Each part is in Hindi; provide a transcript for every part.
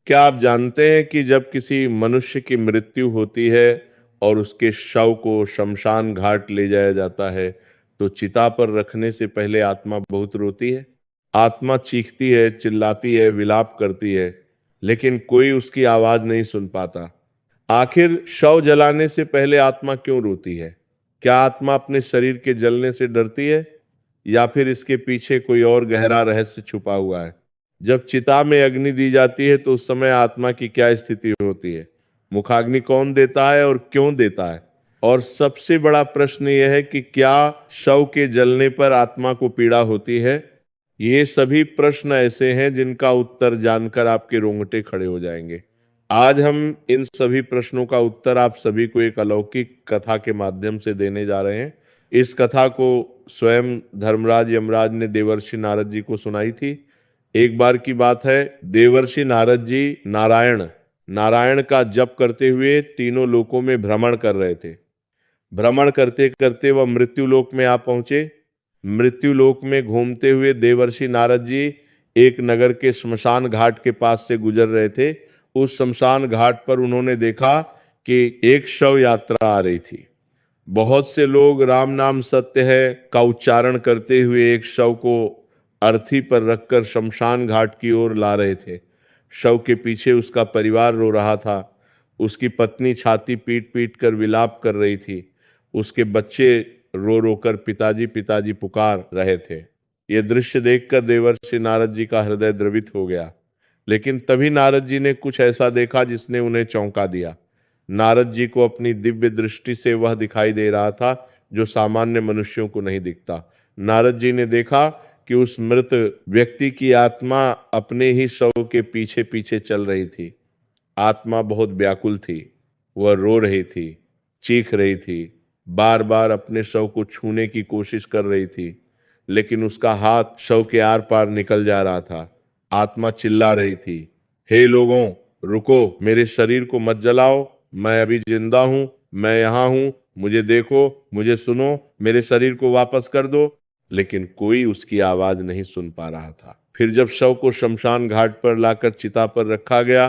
क्या आप जानते हैं कि जब किसी मनुष्य की मृत्यु होती है और उसके शव को शमशान घाट ले जाया जाता है, तो चिता पर रखने से पहले आत्मा बहुत रोती है। आत्मा चीखती है, चिल्लाती है, विलाप करती है, लेकिन कोई उसकी आवाज नहीं सुन पाता। आखिर शव जलाने से पहले आत्मा क्यों रोती है? क्या आत्मा अपने शरीर के जलने से डरती है, या फिर इसके पीछे कोई और गहरा रहस्य छुपा हुआ है? जब चिता में अग्नि दी जाती है तो उस समय आत्मा की क्या स्थिति होती है? मुखाग्नि कौन देता है और क्यों देता है? और सबसे बड़ा प्रश्न यह है कि क्या शव के जलने पर आत्मा को पीड़ा होती है? ये सभी प्रश्न ऐसे हैं जिनका उत्तर जानकर आपके रोंगटे खड़े हो जाएंगे। आज हम इन सभी प्रश्नों का उत्तर आप सभी को एक अलौकिक कथा के माध्यम से देने जा रहे हैं। इस कथा को स्वयं धर्मराज यमराज ने देवर्षि नारद जी को सुनाई थी। एक बार की बात है, देवर्षि नारद जी नारायण नारायण का जप करते हुए तीनों लोकों में भ्रमण कर रहे थे। भ्रमण करते करते वह मृत्यु लोक में आ पहुंचे। मृत्यु लोक में घूमते हुए देवर्षि नारद जी एक नगर के श्मशान घाट के पास से गुजर रहे थे। उस श्मशान घाट पर उन्होंने देखा कि एक शव यात्रा आ रही थी। बहुत से लोग राम नाम सत्य है का उच्चारण करते हुए एक शव को अर्थी पर रखकर शमशान घाट की ओर ला रहे थे। शव के पीछे उसका परिवार रो रहा था। उसकी पत्नी छाती पीट पीट कर विलाप कर रही थी। उसके बच्चे रो रो कर पिताजी पिताजी पुकार रहे थे। यह दृश्य देखकर देवर्षि नारद जी का हृदय द्रवित हो गया। लेकिन तभी नारद जी ने कुछ ऐसा देखा जिसने उन्हें चौंका दिया। नारद जी को अपनी दिव्य दृष्टि से वह दिखाई दे रहा था जो सामान्य मनुष्यों को नहीं दिखता। नारद जी ने देखा कि उस मृत व्यक्ति की आत्मा अपने ही शव के पीछे पीछे चल रही थी। आत्मा बहुत व्याकुल थी। वह रो रही थी, चीख रही थी, बार बार अपने शव को छूने की कोशिश कर रही थी, लेकिन उसका हाथ शव के आर पार निकल जा रहा था। आत्मा चिल्ला रही थी, हे लोगों, रुको, मेरे शरीर को मत जलाओ, मैं अभी जिंदा हूं, मैं यहां हूं, मुझे देखो, मुझे सुनो, मेरे शरीर को वापस कर दो। लेकिन कोई उसकी आवाज नहीं सुन पा रहा था। फिर जब शव को शमशान घाट पर लाकर चिता पर रखा गया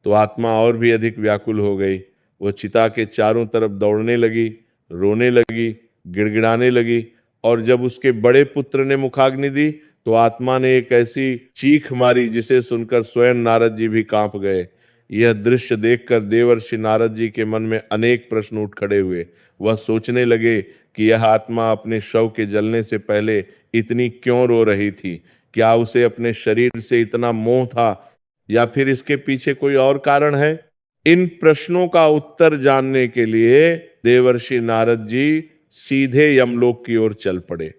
तो आत्मा और भी अधिक व्याकुल हो गई। वो चिता के चारों तरफ दौड़ने लगी, रोने लगी, गिड़गिड़ाने लगी। और जब उसके बड़े पुत्र ने मुखाग्नि दी तो आत्मा ने एक ऐसी चीख मारी जिसे सुनकर स्वयं नारद जी भी कांप गए। यह दृश्य देखकर देवर्षि नारद जी के मन में अनेक प्रश्न उठ खड़े हुए। वह सोचने लगे कि यह आत्मा अपने शव के जलने से पहले इतनी क्यों रो रही थी। क्या उसे अपने शरीर से इतना मोह था, या फिर इसके पीछे कोई और कारण है? इन प्रश्नों का उत्तर जानने के लिए देवर्षि नारद जी सीधे यमलोक की ओर चल पड़े।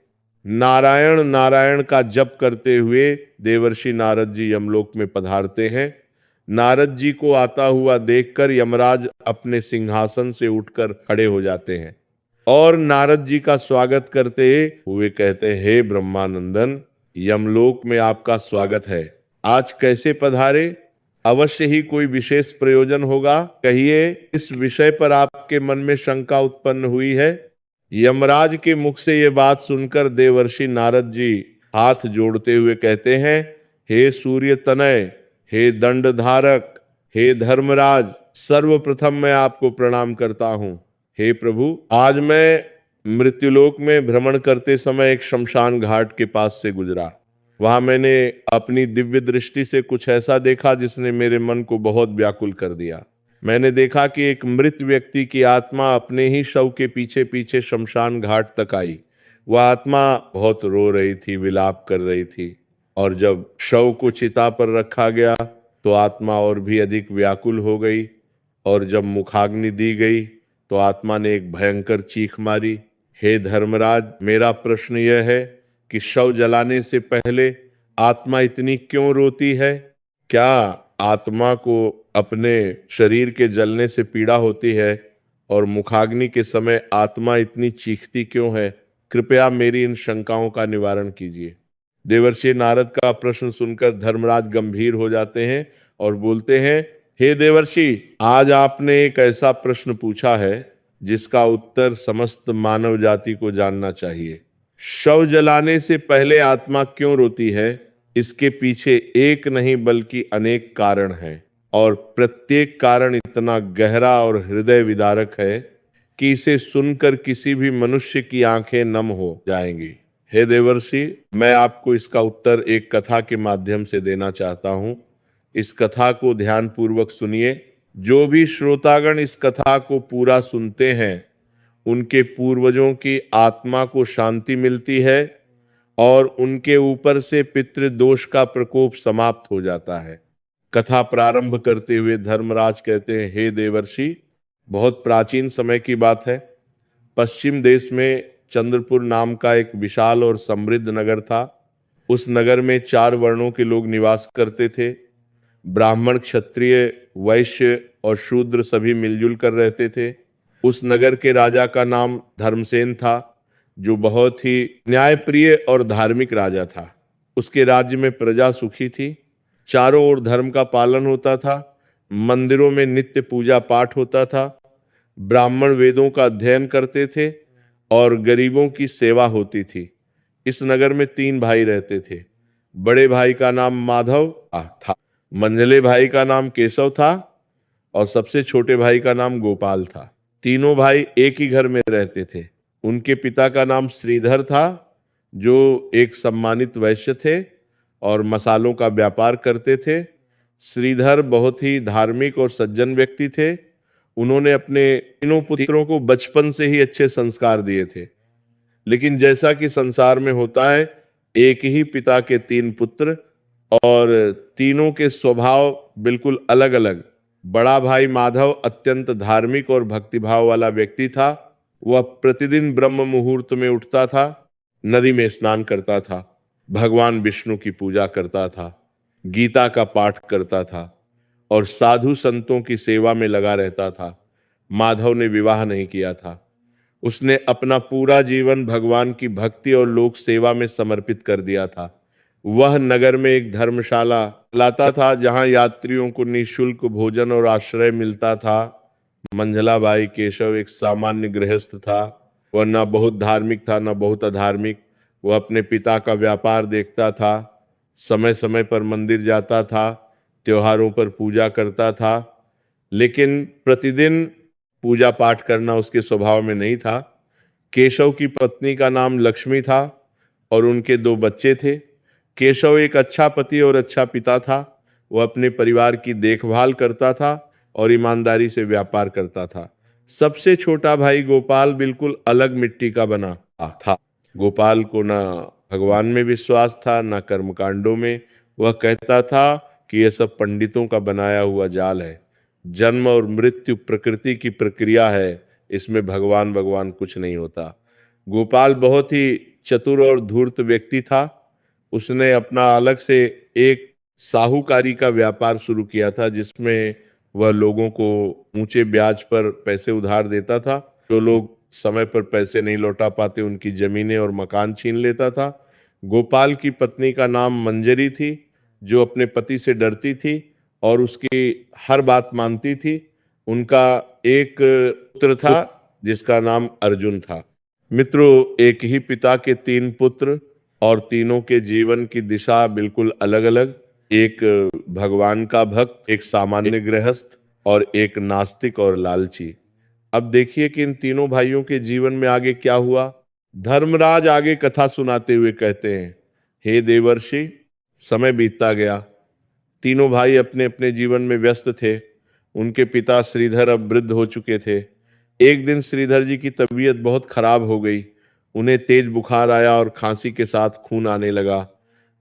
नारायण नारायण का जप करते हुए देवर्षि नारद जी यमलोक में पधारते हैं। नारद जी को आता हुआ देखकर यमराज अपने सिंहासन से उठकर खड़े हो जाते हैं और नारद जी का स्वागत करते हुए कहते हैं, हे ब्रह्मानंदन, यमलोक में आपका स्वागत है। आज कैसे पधारे? अवश्य ही कोई विशेष प्रयोजन होगा। कहिए, इस विषय पर आपके मन में शंका उत्पन्न हुई है? यमराज के मुख से ये बात सुनकर देवर्षि नारद जी हाथ जोड़ते हुए कहते हैं, हे सूर्य तनय, हे दंड धारक, हे धर्मराज, सर्वप्रथम मैं आपको प्रणाम करता हूं। हे प्रभु, आज मैं मृत्युलोक में भ्रमण करते समय एक शमशान घाट के पास से गुजरा। वहां मैंने अपनी दिव्य दृष्टि से कुछ ऐसा देखा जिसने मेरे मन को बहुत व्याकुल कर दिया। मैंने देखा कि एक मृत व्यक्ति की आत्मा अपने ही शव के पीछे पीछे शमशान घाट तक आई। वह आत्मा बहुत रो रही थी, विलाप कर रही थी। और जब शव को चिता पर रखा गया तो आत्मा और भी अधिक व्याकुल हो गई। और जब मुखाग्नि दी गई तो आत्मा ने एक भयंकर चीख मारी। हे धर्मराज, मेरा प्रश्न यह है कि शव जलाने से पहले आत्मा इतनी क्यों रोती है? क्या आत्मा को अपने शरीर के जलने से पीड़ा होती है, और मुखाग्नि के समय आत्मा इतनी चीखती क्यों है? कृपया मेरी इन शंकाओं का निवारण कीजिए। देवर्षि नारद का प्रश्न सुनकर धर्मराज गंभीर हो जाते हैं और बोलते हैं, हे देवर्षि, आज आपने एक ऐसा प्रश्न पूछा है जिसका उत्तर समस्त मानव जाति को जानना चाहिए। शव जलाने से पहले आत्मा क्यों रोती है? इसके पीछे एक नहीं बल्कि अनेक कारण हैं। और प्रत्येक कारण इतना गहरा और हृदय विदारक है कि इसे सुनकर किसी भी मनुष्य की आंखें नम हो जाएंगी। हे देवर्षि, मैं आपको इसका उत्तर एक कथा के माध्यम से देना चाहता हूं। इस कथा को ध्यान पूर्वक सुनिए। जो भी श्रोतागण इस कथा को पूरा सुनते हैं, उनके पूर्वजों की आत्मा को शांति मिलती है और उनके ऊपर से पितृदोष का प्रकोप समाप्त हो जाता है। कथा प्रारंभ करते हुए धर्मराज कहते हैं, हे देवर्षि, बहुत प्राचीन समय की बात है। पश्चिम देश में चंद्रपुर नाम का एक विशाल और समृद्ध नगर था। उस नगर में 4 वर्णों के लोग निवास करते थे। ब्राह्मण, क्षत्रिय, वैश्य और शूद्र सभी मिलजुल कर रहते थे। उस नगर के राजा का नाम धर्मसेन था, जो बहुत ही न्यायप्रिय और धार्मिक राजा था। उसके राज्य में प्रजा सुखी थी। चारों ओर धर्म का पालन होता था। मंदिरों में नित्य पूजा पाठ होता था। ब्राह्मण वेदों का अध्ययन करते थे और गरीबों की सेवा होती थी। इस नगर में 3 भाई रहते थे। बड़े भाई का नाम माधव था, मंझले भाई का नाम केशव था और सबसे छोटे भाई का नाम गोपाल था। तीनों भाई एक ही घर में रहते थे। उनके पिता का नाम श्रीधर था, जो एक सम्मानित वैश्य थे और मसालों का व्यापार करते थे। श्रीधर बहुत ही धार्मिक और सज्जन व्यक्ति थे। उन्होंने अपने तीनों पुत्रों को बचपन से ही अच्छे संस्कार दिए थे। लेकिन जैसा कि संसार में होता है, एक ही पिता के 3 पुत्र और तीनों के स्वभाव बिल्कुल अलग अलग। बड़ा भाई माधव अत्यंत धार्मिक और भक्तिभाव वाला व्यक्ति था। वह प्रतिदिन ब्रह्म मुहूर्त में उठता था, नदी में स्नान करता था, भगवान विष्णु की पूजा करता था, गीता का पाठ करता था और साधु संतों की सेवा में लगा रहता था। माधव ने विवाह नहीं किया था। उसने अपना पूरा जीवन भगवान की भक्ति और लोक सेवा में समर्पित कर दिया था। वह नगर में एक धर्मशाला लाता था, जहां यात्रियों को निःशुल्क भोजन और आश्रय मिलता था। मंझला भाई केशव एक सामान्य गृहस्थ था। वह न बहुत धार्मिक था, न बहुत अधार्मिक। वह अपने पिता का व्यापार देखता था, समय समय पर मंदिर जाता था, त्योहारों पर पूजा करता था, लेकिन प्रतिदिन पूजा पाठ करना उसके स्वभाव में नहीं था। केशव की पत्नी का नाम लक्ष्मी था और उनके 2 बच्चे थे। केशव एक अच्छा पति और अच्छा पिता था। वह अपने परिवार की देखभाल करता था और ईमानदारी से व्यापार करता था। सबसे छोटा भाई गोपाल बिल्कुल अलग मिट्टी का बना था। गोपाल को ना भगवान में विश्वास था, ना कर्मकांडों में। वह कहता था कि यह सब पंडितों का बनाया हुआ जाल है। जन्म और मृत्यु प्रकृति की प्रक्रिया है, इसमें भगवान भगवान कुछ नहीं होता। गोपाल बहुत ही चतुर और धूर्त व्यक्ति था। उसने अपना अलग से एक साहूकारी का व्यापार शुरू किया था, जिसमें वह लोगों को ऊंचे ब्याज पर पैसे उधार देता था। जो लोग समय पर पैसे नहीं लौटा पाते, उनकी जमीनें और मकान छीन लेता था। गोपाल की पत्नी का नाम मंजरी थी, जो अपने पति से डरती थी और उसकी हर बात मानती थी। उनका एक पुत्र था जिसका नाम अर्जुन था। मित्रों, एक ही पिता के 3 पुत्र और तीनों के जीवन की दिशा बिल्कुल अलग अलग। एक भगवान का भक्त, एक सामान्य गृहस्थ और एक नास्तिक और लालची। अब देखिए कि इन तीनों भाइयों के जीवन में आगे क्या हुआ। धर्मराज आगे कथा सुनाते हुए कहते हैं, हे देवर्षि, समय बीतता गया। तीनों भाई अपने अपने जीवन में व्यस्त थे। उनके पिता श्रीधर अब वृद्ध हो चुके थे। एक दिन श्रीधर जी की तबीयत बहुत खराब हो गई। उन्हें तेज बुखार आया और खांसी के साथ खून आने लगा।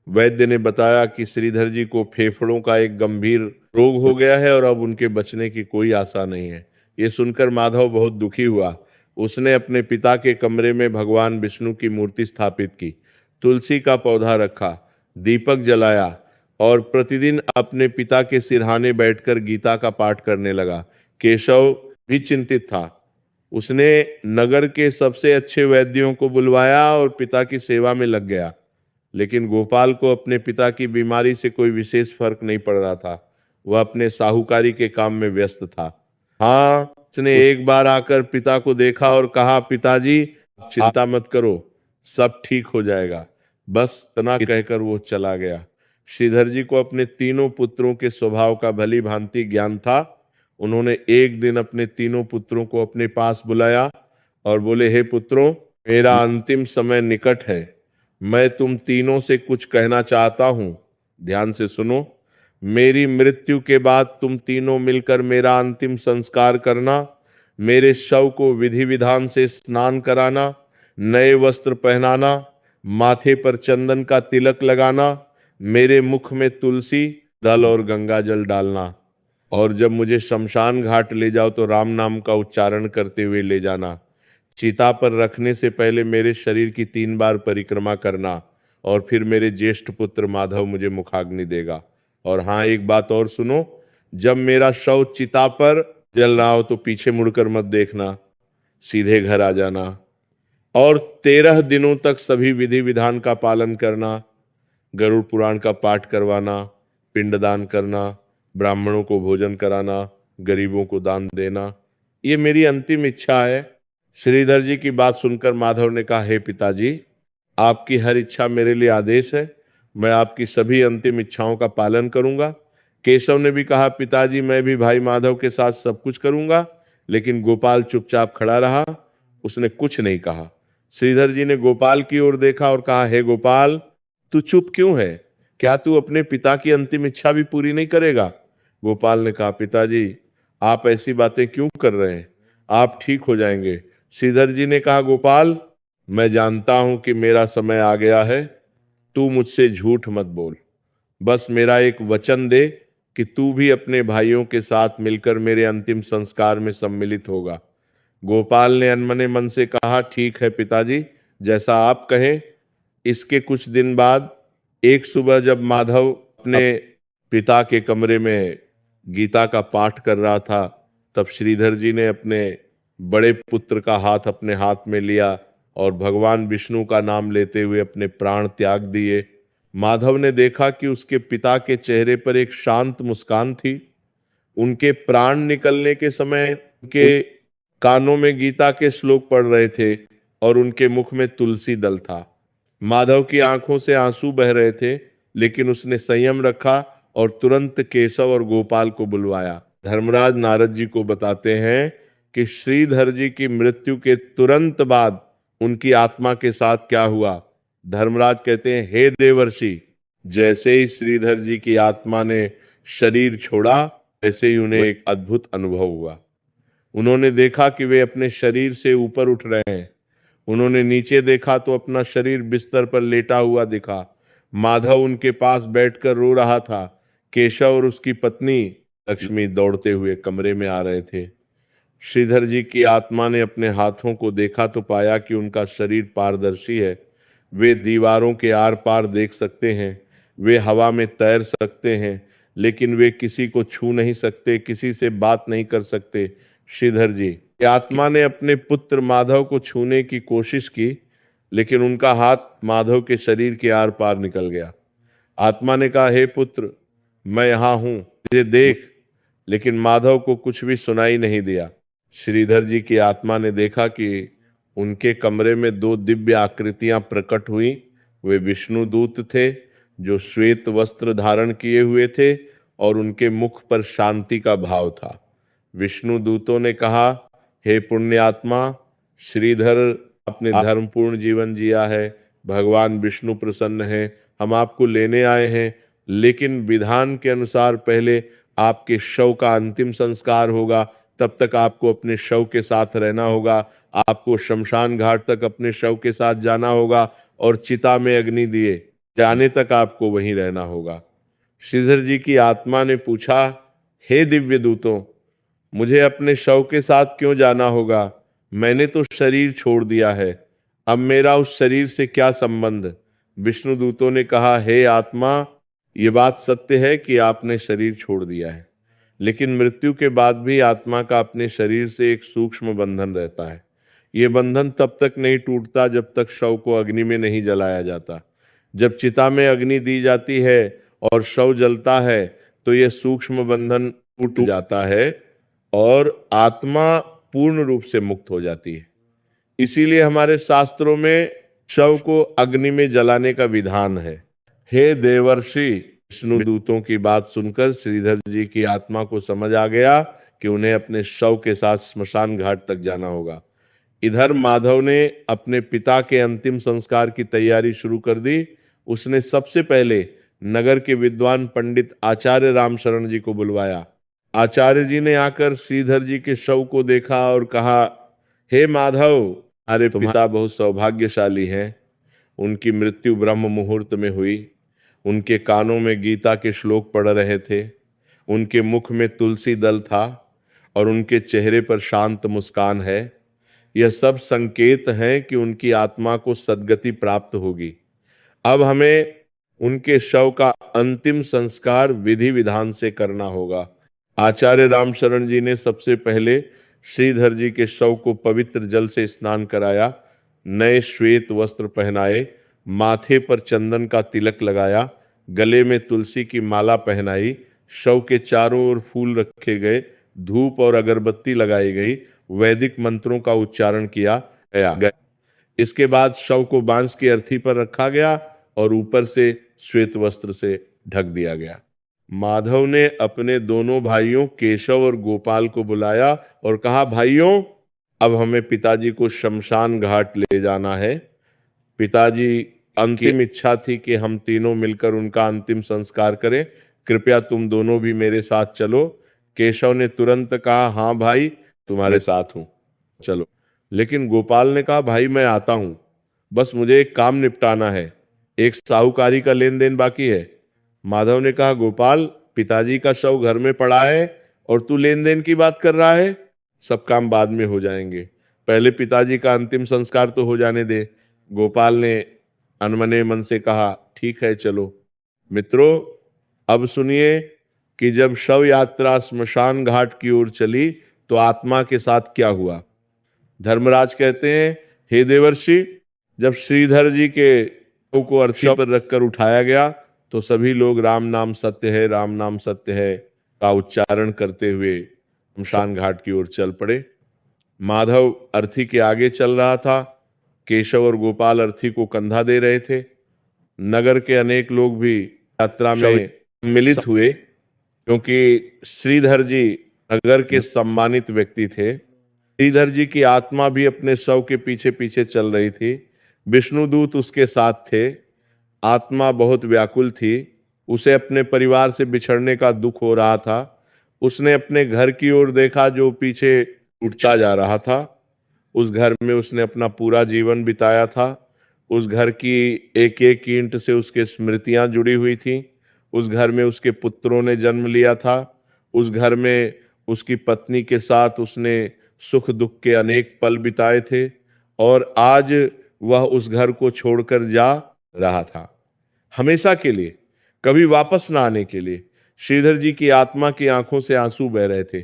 वैद्य ने बताया कि श्रीधर जी को फेफड़ों का एक गंभीर रोग हो गया है और अब उनके बचने की कोई आशा नहीं है। ये सुनकर माधव बहुत दुखी हुआ। उसने अपने पिता के कमरे में भगवान विष्णु की मूर्ति स्थापित की, तुलसी का पौधा रखा, दीपक जलाया और प्रतिदिन अपने पिता के सिरहाने बैठकर गीता का पाठ करने लगा। केशव भी चिंतित था। उसने नगर के सबसे अच्छे वैद्यों को बुलवाया और पिता की सेवा में लग गया। लेकिन गोपाल को अपने पिता की बीमारी से कोई विशेष फर्क नहीं पड़ रहा था। वह अपने साहूकारी के काम में व्यस्त था। हाँ, उसने एक बार आकर पिता को देखा और कहा, पिताजी चिंता मत करो, सब ठीक हो जाएगा। बस इतना कहकर वो चला गया। श्रीधर जी को अपने तीनों पुत्रों के स्वभाव का भली भांति ज्ञान था। उन्होंने एक दिन अपने तीनों पुत्रों को अपने पास बुलाया और बोले, हे पुत्रों, मेरा अंतिम समय निकट है। मैं तुम तीनों से कुछ कहना चाहता हूं, ध्यान से सुनो। मेरी मृत्यु के बाद तुम तीनों मिलकर मेरा अंतिम संस्कार करना, मेरे शव को विधि विधान से स्नान कराना, नए वस्त्र पहनाना, माथे पर चंदन का तिलक लगाना, मेरे मुख में तुलसी दल और गंगा जल डालना, और जब मुझे शमशान घाट ले जाओ तो राम नाम का उच्चारण करते हुए ले जाना। चिता पर रखने से पहले मेरे शरीर की 3 बार परिक्रमा करना, और फिर मेरे ज्येष्ठ पुत्र माधव मुझे मुखाग्नि देगा। और हाँ, एक बात और सुनो, जब मेरा शव चिता पर जल रहा हो तो पीछे मुड़कर मत देखना, सीधे घर आ जाना। और 13 दिनों तक सभी विधि विधान का पालन करना, गरुड़ पुराण का पाठ करवाना, पिंडदान करना, ब्राह्मणों को भोजन कराना, गरीबों को दान देना, ये मेरी अंतिम इच्छा है। श्रीधर जी की बात सुनकर माधव ने कहा, हे पिताजी, आपकी हर इच्छा मेरे लिए आदेश है, मैं आपकी सभी अंतिम इच्छाओं का पालन करूंगा। केशव ने भी कहा, पिताजी मैं भी भाई माधव के साथ सब कुछ करूंगा। लेकिन गोपाल चुपचाप खड़ा रहा, उसने कुछ नहीं कहा। श्रीधर जी ने गोपाल की ओर देखा और कहा, हे गोपाल, तू चुप क्यों है? क्या तू अपने पिता की अंतिम इच्छा भी पूरी नहीं करेगा? गोपाल ने कहा, पिताजी आप ऐसी बातें क्यों कर रहे हैं, आप ठीक हो जाएंगे। श्रीधर जी ने कहा, गोपाल, मैं जानता हूं कि मेरा समय आ गया है, तू मुझसे झूठ मत बोल, बस मेरा एक वचन दे कि तू भी अपने भाइयों के साथ मिलकर मेरे अंतिम संस्कार में सम्मिलित होगा। गोपाल ने अनमने मन से कहा, ठीक है पिताजी, जैसा आप कहें। इसके कुछ दिन बाद एक सुबह जब माधव अपने पिता के कमरे में गीता का पाठ कर रहा था, तब श्रीधर जी ने अपने बड़े पुत्र का हाथ अपने हाथ में लिया और भगवान विष्णु का नाम लेते हुए अपने प्राण त्याग दिए। माधव ने देखा कि उसके पिता के चेहरे पर एक शांत मुस्कान थी। उनके प्राण निकलने के समय उनके कानों में गीता के श्लोक पढ़ रहे थे और उनके मुख में तुलसी दल था। माधव की आंखों से आंसू बह रहे थे, लेकिन उसने संयम रखा और तुरंत केशव और गोपाल को बुलवाया। धर्मराज नारद जी को बताते हैं कि श्रीधर जी की मृत्यु के तुरंत बाद उनकी आत्मा के साथ क्या हुआ। धर्मराज कहते हैं, हे देवर्षि, जैसे ही श्रीधर जी की आत्मा ने शरीर छोड़ा, वैसे ही उन्हें एक अद्भुत अनुभव हुआ। उन्होंने देखा कि वे अपने शरीर से ऊपर उठ रहे हैं। उन्होंने नीचे देखा तो अपना शरीर बिस्तर पर लेटा हुआ दिखा। माधव उनके पास बैठकर रो रहा था। केशव और उसकी पत्नी लक्ष्मी दौड़ते हुए कमरे में आ रहे थे। श्रीधर जी की आत्मा ने अपने हाथों को देखा तो पाया कि उनका शरीर पारदर्शी है। वे दीवारों के आर पार देख सकते हैं, वे हवा में तैर सकते हैं, लेकिन वे किसी को छू नहीं सकते, किसी से बात नहीं कर सकते। श्रीधर जी की आत्मा ने अपने पुत्र माधव को छूने की कोशिश की, लेकिन उनका हाथ माधव के शरीर के आर पार निकल गया। आत्मा ने कहा, हे पुत्र, मैं यहां हूं, मुझे देख। लेकिन माधव को कुछ भी सुनाई नहीं दिया। श्रीधर जी की आत्मा ने देखा कि उनके कमरे में 2 दिव्य आकृतियां प्रकट हुई। वे विष्णु दूत थे जो श्वेत वस्त्र धारण किए हुए थे और उनके मुख पर शांति का भाव था। विष्णु दूतों ने कहा, हे पुण्यात्मा श्रीधर, आपने धर्मपूर्ण जीवन जिया है, भगवान विष्णु प्रसन्न है, हम आपको लेने आए हैं, लेकिन विधान के अनुसार पहले आपके शव का अंतिम संस्कार होगा, तब तक आपको अपने शव के साथ रहना होगा। आपको शमशान घाट तक अपने शव के साथ जाना होगा और चिता में अग्नि दिए जाने तक आपको वहीं रहना होगा। श्रीधर जी की आत्मा ने पूछा, हे दिव्य दूतों, मुझे अपने शव के साथ क्यों जाना होगा? मैंने तो शरीर छोड़ दिया है, अब मेरा उस शरीर से क्या संबंध? विष्णु दूतों ने कहा, हे आत्मा, ये बात सत्य है कि आपने शरीर छोड़ दिया है, लेकिन मृत्यु के बाद भी आत्मा का अपने शरीर से एक सूक्ष्म बंधन रहता है। ये बंधन तब तक नहीं टूटता जब तक शव को अग्नि में नहीं जलाया जाता। जब चिता में अग्नि दी जाती है और शव जलता है तो यह सूक्ष्म बंधन टूट जाता है और आत्मा पूर्ण रूप से मुक्त हो जाती है। इसीलिए हमारे शास्त्रों में शव को अग्नि में जलाने का विधान है। हे देवर्षि, विष्णु दूतों की बात सुनकर श्रीधर जी की आत्मा को समझ आ गया कि उन्हें अपने शव के साथ स्मशान घाट तक जाना होगा। इधर माधव ने अपने पिता के अंतिम संस्कार की तैयारी शुरू कर दी। उसने सबसे पहले नगर के विद्वान पंडित आचार्य रामशरण जी को बुलवाया। आचार्य जी ने आकर श्रीधर जी के शव को देखा और कहा, हे माधव, अरे पिता बहुत सौभाग्यशाली हैं। उनकी मृत्यु ब्रह्म मुहूर्त में हुई। उनके कानों में गीता के श्लोक पढ़ रहे थे, उनके मुख में तुलसी दल था और उनके चेहरे पर शांत मुस्कान है। यह सब संकेत हैं कि उनकी आत्मा को सद्गति प्राप्त होगी। अब हमें उनके शव का अंतिम संस्कार विधि विधान से करना होगा। आचार्य रामशरण जी ने सबसे पहले श्रीधर जी के शव को पवित्र जल से स्नान कराया, नए श्वेत वस्त्र पहनाए, माथे पर चंदन का तिलक लगाया, गले में तुलसी की माला पहनाई, शव के चारों ओर फूल रखे गए, धूप और अगरबत्ती लगाई गई, वैदिक मंत्रों का उच्चारण किया गया। इसके बाद शव को बांस की अर्थी पर रखा गया और ऊपर से श्वेत वस्त्र से ढक दिया गया। माधव ने अपने दोनों भाइयों केशव और गोपाल को बुलाया और कहा, भाइयों, अब हमें पिताजी को शमशान घाट ले जाना है। पिताजी अंतिम इच्छा थी कि हम तीनों मिलकर उनका अंतिम संस्कार करें। कृपया तुम दोनों भी मेरे साथ चलो। केशव ने तुरंत कहा, हाँ भाई, तुम्हारे साथ हूं, चलो। लेकिन गोपाल ने कहा, भाई मैं आता हूं, बस मुझे एक काम निपटाना है, एक साहूकारी का लेन देन बाकी है। माधव ने कहा, गोपाल, पिताजी का शव घर में पड़ा है और तू लेन देन की बात कर रहा है। सब काम बाद में हो जाएंगे, पहले पिताजी का अंतिम संस्कार तो हो जाने दे। गोपाल ने अनमने मन से कहा, ठीक है, चलो। मित्रों, अब सुनिए कि जब शव यात्रा स्मशान घाट की ओर चली तो आत्मा के साथ क्या हुआ। धर्मराज कहते हैं, हे देवर्षि, जब श्रीधर जी के शव को अर्थी पर रखकर उठाया गया तो सभी लोग राम नाम सत्य है, राम नाम सत्य है का उच्चारण करते हुए शमशान घाट की ओर चल पड़े। माधव अर्थी के आगे चल रहा था, केशव और गोपाल अर्थी को कंधा दे रहे थे। नगर के अनेक लोग भी यात्रा में सम्मिलित हुए, क्योंकि श्रीधर जी नगर के सम्मानित व्यक्ति थे। श्रीधर जी की आत्मा भी अपने शव के पीछे पीछे चल रही थी। विष्णुदूत उसके साथ थे। आत्मा बहुत व्याकुल थी, उसे अपने परिवार से बिछड़ने का दुख हो रहा था। उसने अपने घर की ओर देखा जो पीछे उठता जा रहा था। उस घर में उसने अपना पूरा जीवन बिताया था। उस घर की एक एक ईंट से उसके स्मृतियां जुड़ी हुई थी। उस घर में उसके पुत्रों ने जन्म लिया था। उस घर में उसकी पत्नी के साथ उसने सुख दुख के अनेक पल बिताए थे और आज वह उस घर को छोड़कर जा रहा था, हमेशा के लिए, कभी वापस ना आने के लिए। श्रीधर जी की आत्मा की आंखों से आंसू बह रहे थे।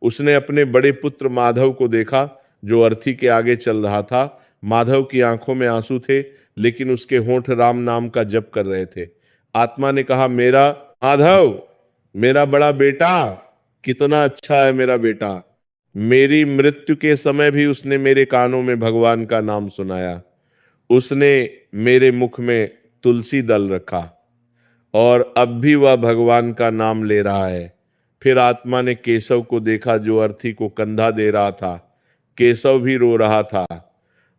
उसने अपने बड़े पुत्र माधव को देखा जो अर्थी के आगे चल रहा था। माधव की आंखों में आंसू थे, लेकिन उसके होंठ राम नाम का जप कर रहे थे। आत्मा ने कहा, मेरा माधव, मेरा बड़ा बेटा, कितना अच्छा है मेरा बेटा। मेरी मृत्यु के समय भी उसने मेरे कानों में भगवान का नाम सुनाया। उसने मेरे मुख में तुलसी दल रखा और अब भी वह भगवान का नाम ले रहा है। फिर आत्मा ने केशव को देखा जो अर्थी को कंधा दे रहा था। केशव भी रो रहा था।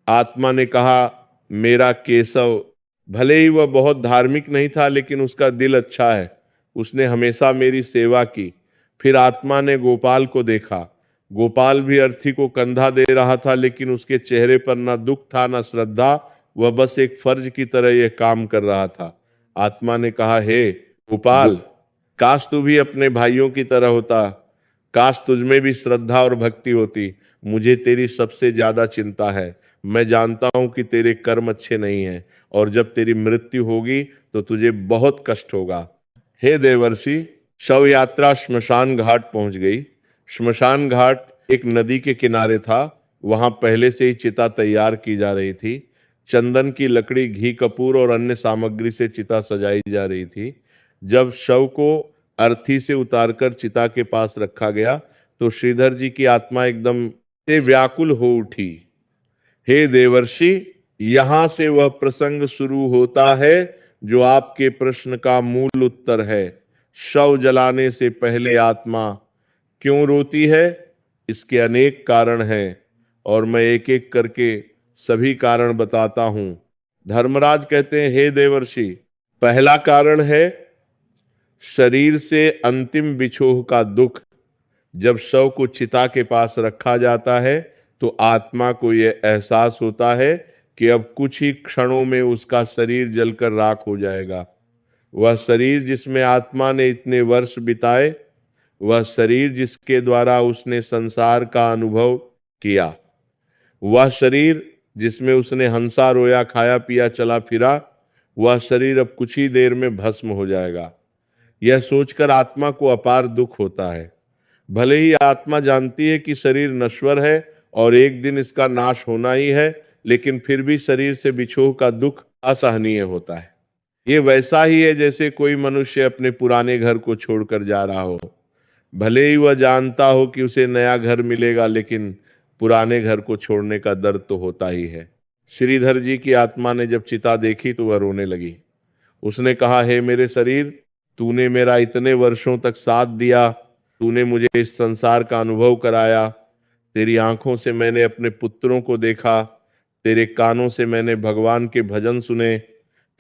आत्मा ने कहा, मेरा केशव, भले ही वह बहुत धार्मिक नहीं था, लेकिन उसका दिल अच्छा है, उसने हमेशा मेरी सेवा की। फिर आत्मा ने गोपाल को देखा। गोपाल भी अर्थी को कंधा दे रहा था, लेकिन उसके चेहरे पर ना दुख था ना श्रद्धा, वह बस एक फर्ज की तरह यह काम कर रहा था। आत्मा ने कहा, हे गोपाल, काश तू भी अपने भाइयों की तरह होता, काश तुझमें भी श्रद्धा और भक्ति होती। मुझे तेरी सबसे ज्यादा चिंता है। मैं जानता हूं कि तेरे कर्म अच्छे नहीं हैं और जब तेरी मृत्यु होगी तो तुझे बहुत कष्ट होगा। हे देवर्षि, शव यात्रा श्मशान घाट पहुंच गई। श्मशान घाट एक नदी के किनारे था। वहां पहले से ही चिता तैयार की जा रही थी। चंदन की लकड़ी, घी, कपूर और अन्य सामग्री से चिता सजाई जा रही थी। जब शव को अर्थी से उतारकर चिता के पास रखा गया तो श्रीधर जी की आत्मा एकदम से व्याकुल हो उठी। हे देवर्षि, यहां से वह प्रसंग शुरू होता है जो आपके प्रश्न का मूल उत्तर है। शव जलाने से पहले आत्मा क्यों रोती है? इसके अनेक कारण हैं और मैं एक एक करके सभी कारण बताता हूं। धर्मराज कहते हैं, हे देवर्षि, पहला कारण है शरीर से अंतिम बिछोह का दुख। जब शव को चिता के पास रखा जाता है तो आत्मा को यह एहसास होता है कि अब कुछ ही क्षणों में उसका शरीर जलकर राख हो जाएगा। वह शरीर जिसमें आत्मा ने इतने वर्ष बिताए, वह शरीर जिसके द्वारा उसने संसार का अनुभव किया, वह शरीर जिसमें उसने हंसा रोया खाया पिया चला फिरा, वह शरीर अब कुछ ही देर में भस्म हो जाएगा। यह सोचकर आत्मा को अपार दुख होता है। भले ही आत्मा जानती है कि शरीर नश्वर है और एक दिन इसका नाश होना ही है, लेकिन फिर भी शरीर से बिछोह का दुख असहनीय होता है। ये वैसा ही है जैसे कोई मनुष्य अपने पुराने घर को छोड़कर जा रहा हो। भले ही वह जानता हो कि उसे नया घर मिलेगा, लेकिन पुराने घर को छोड़ने का दर्द तो होता ही है। श्रीधर जी की आत्मा ने जब चिता देखी तो वह रोने लगी। उसने कहा, हे मेरे शरीर, तूने मेरा इतने वर्षों तक साथ दिया, तूने मुझे इस संसार का अनुभव कराया, तेरी आंखों से मैंने अपने पुत्रों को देखा, तेरे कानों से मैंने भगवान के भजन सुने,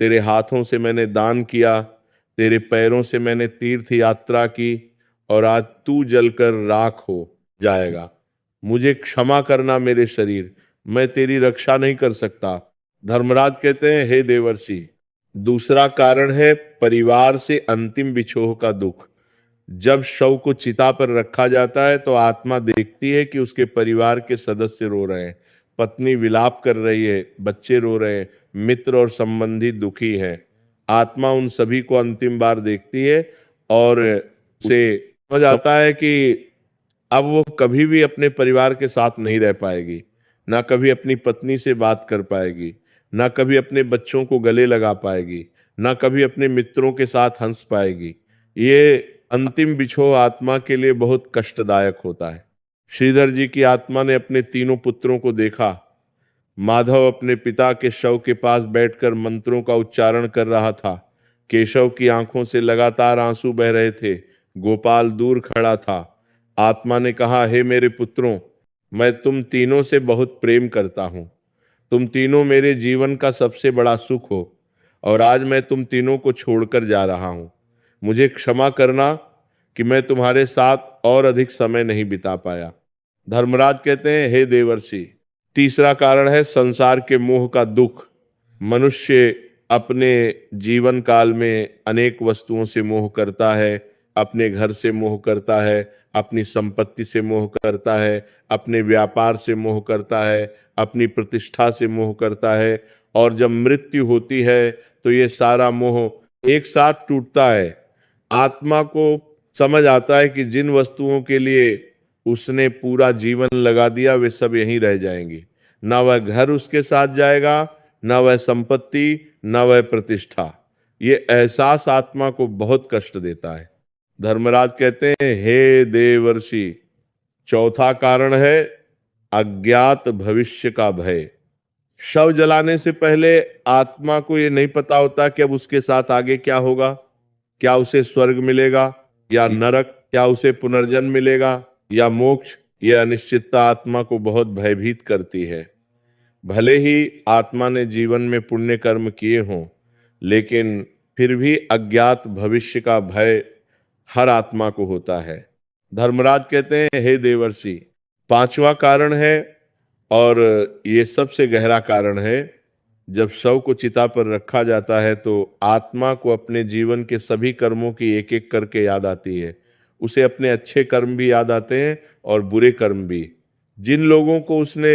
तेरे हाथों से मैंने दान किया, तेरे पैरों से मैंने तीर्थ यात्रा की, और आज तू जलकर राख हो जाएगा। मुझे क्षमा करना मेरे शरीर, मैं तेरी रक्षा नहीं कर सकता। धर्मराज कहते हैं, हे देवर्षि, दूसरा कारण है परिवार से अंतिम बिछोह का दुख। जब शव को चिता पर रखा जाता है तो आत्मा देखती है कि उसके परिवार के सदस्य रो रहे हैं, पत्नी विलाप कर रही है, बच्चे रो रहे हैं, मित्र और संबंधी दुखी है। आत्मा उन सभी को अंतिम बार देखती है और उसे समझ आता है कि अब वो कभी भी अपने परिवार के साथ नहीं रह पाएगी, ना कभी अपनी पत्नी से बात कर पाएगी, ना कभी अपने बच्चों को गले लगा पाएगी, ना कभी अपने मित्रों के साथ हंस पाएगी। ये अंतिम बिछोह आत्मा के लिए बहुत कष्टदायक होता है। श्रीधर जी की आत्मा ने अपने तीनों पुत्रों को देखा। माधव अपने पिता के शव के पास बैठकर मंत्रों का उच्चारण कर रहा था। केशव की आंखों से लगातार आंसू बह रहे थे। गोपाल दूर खड़ा था। आत्मा ने कहा, हे मेरे पुत्रों, मैं तुम तीनों से बहुत प्रेम करता हूं। तुम तीनों मेरे जीवन का सबसे बड़ा सुख हो और आज मैं तुम तीनों को छोड़कर जा रहा हूं। मुझे क्षमा करना कि मैं तुम्हारे साथ और अधिक समय नहीं बिता पाया। धर्मराज कहते हैं, हे देवर्षि, तीसरा कारण है संसार के मोह का दुख। मनुष्य अपने जीवन काल में अनेक वस्तुओं से मोह करता है। अपने घर से मोह करता है, अपनी संपत्ति से मोह करता है, अपने व्यापार से मोह करता है, अपनी प्रतिष्ठा से मोह करता है, और जब मृत्यु होती है तो ये सारा मोह एक साथ टूटता है। आत्मा को समझ आता है कि जिन वस्तुओं के लिए उसने पूरा जीवन लगा दिया वे सब यहीं रह जाएंगी। ना वह घर उसके साथ जाएगा, ना वह संपत्ति, ना वह प्रतिष्ठा। ये एहसास आत्मा को बहुत कष्ट देता है। धर्मराज कहते हैं, हे देवर्षि, चौथा कारण है अज्ञात भविष्य का भय। शव जलाने से पहले आत्मा को ये नहीं पता होता कि अब उसके साथ आगे क्या होगा। क्या उसे स्वर्ग मिलेगा या नरक, क्या उसे पुनर्जन्म मिलेगा या मोक्ष। यह अनिश्चितता आत्मा को बहुत भयभीत करती है। भले ही आत्मा ने जीवन में पुण्य कर्म किए हों, लेकिन फिर भी अज्ञात भविष्य का भय हर आत्मा को होता है। धर्मराज कहते हैं, हे देवर्षि, पांचवा कारण है, और ये सबसे गहरा कारण है, जब शव को चिता पर रखा जाता है तो आत्मा को अपने जीवन के सभी कर्मों की एक एक करके याद आती है। उसे अपने अच्छे कर्म भी याद आते हैं और बुरे कर्म भी। जिन लोगों को उसने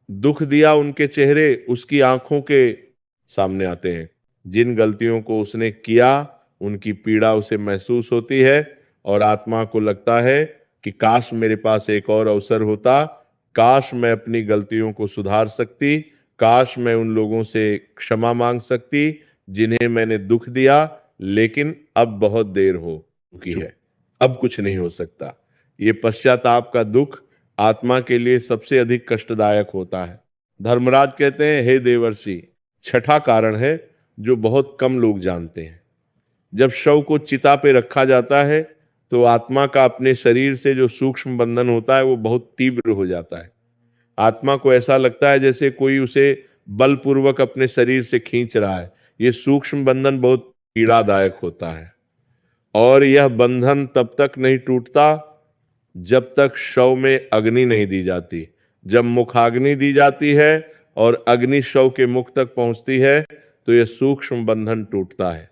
दुख दिया उनके चेहरे उसकी आंखों के सामने आते हैं। जिन गलतियों को उसने किया उनकी पीड़ा उसे महसूस होती है और आत्मा को लगता है कि काश मेरे पास एक और अवसर होता, काश मैं अपनी गलतियों को सुधार सकती, काश मैं उन लोगों से क्षमा मांग सकती जिन्हें मैंने दुख दिया, लेकिन अब बहुत देर हो चुकी है, अब कुछ नहीं हो सकता। ये पश्चाताप का दुख आत्मा के लिए सबसे अधिक कष्टदायक होता है। धर्मराज कहते हैं, हे देवर्षि, छठा कारण है जो बहुत कम लोग जानते हैं। जब शव को चिता पे रखा जाता है तो आत्मा का अपने शरीर से जो सूक्ष्म बंधन होता है वो बहुत तीव्र हो जाता है। आत्मा को ऐसा लगता है जैसे कोई उसे बलपूर्वक अपने शरीर से खींच रहा है। ये सूक्ष्म बंधन बहुत पीड़ादायक होता है और यह बंधन तब तक नहीं टूटता जब तक शव में अग्नि नहीं दी जाती। जब मुखाग्नि दी जाती है और अग्नि शव के मुख तक पहुंचती है तो यह सूक्ष्म बंधन टूटता है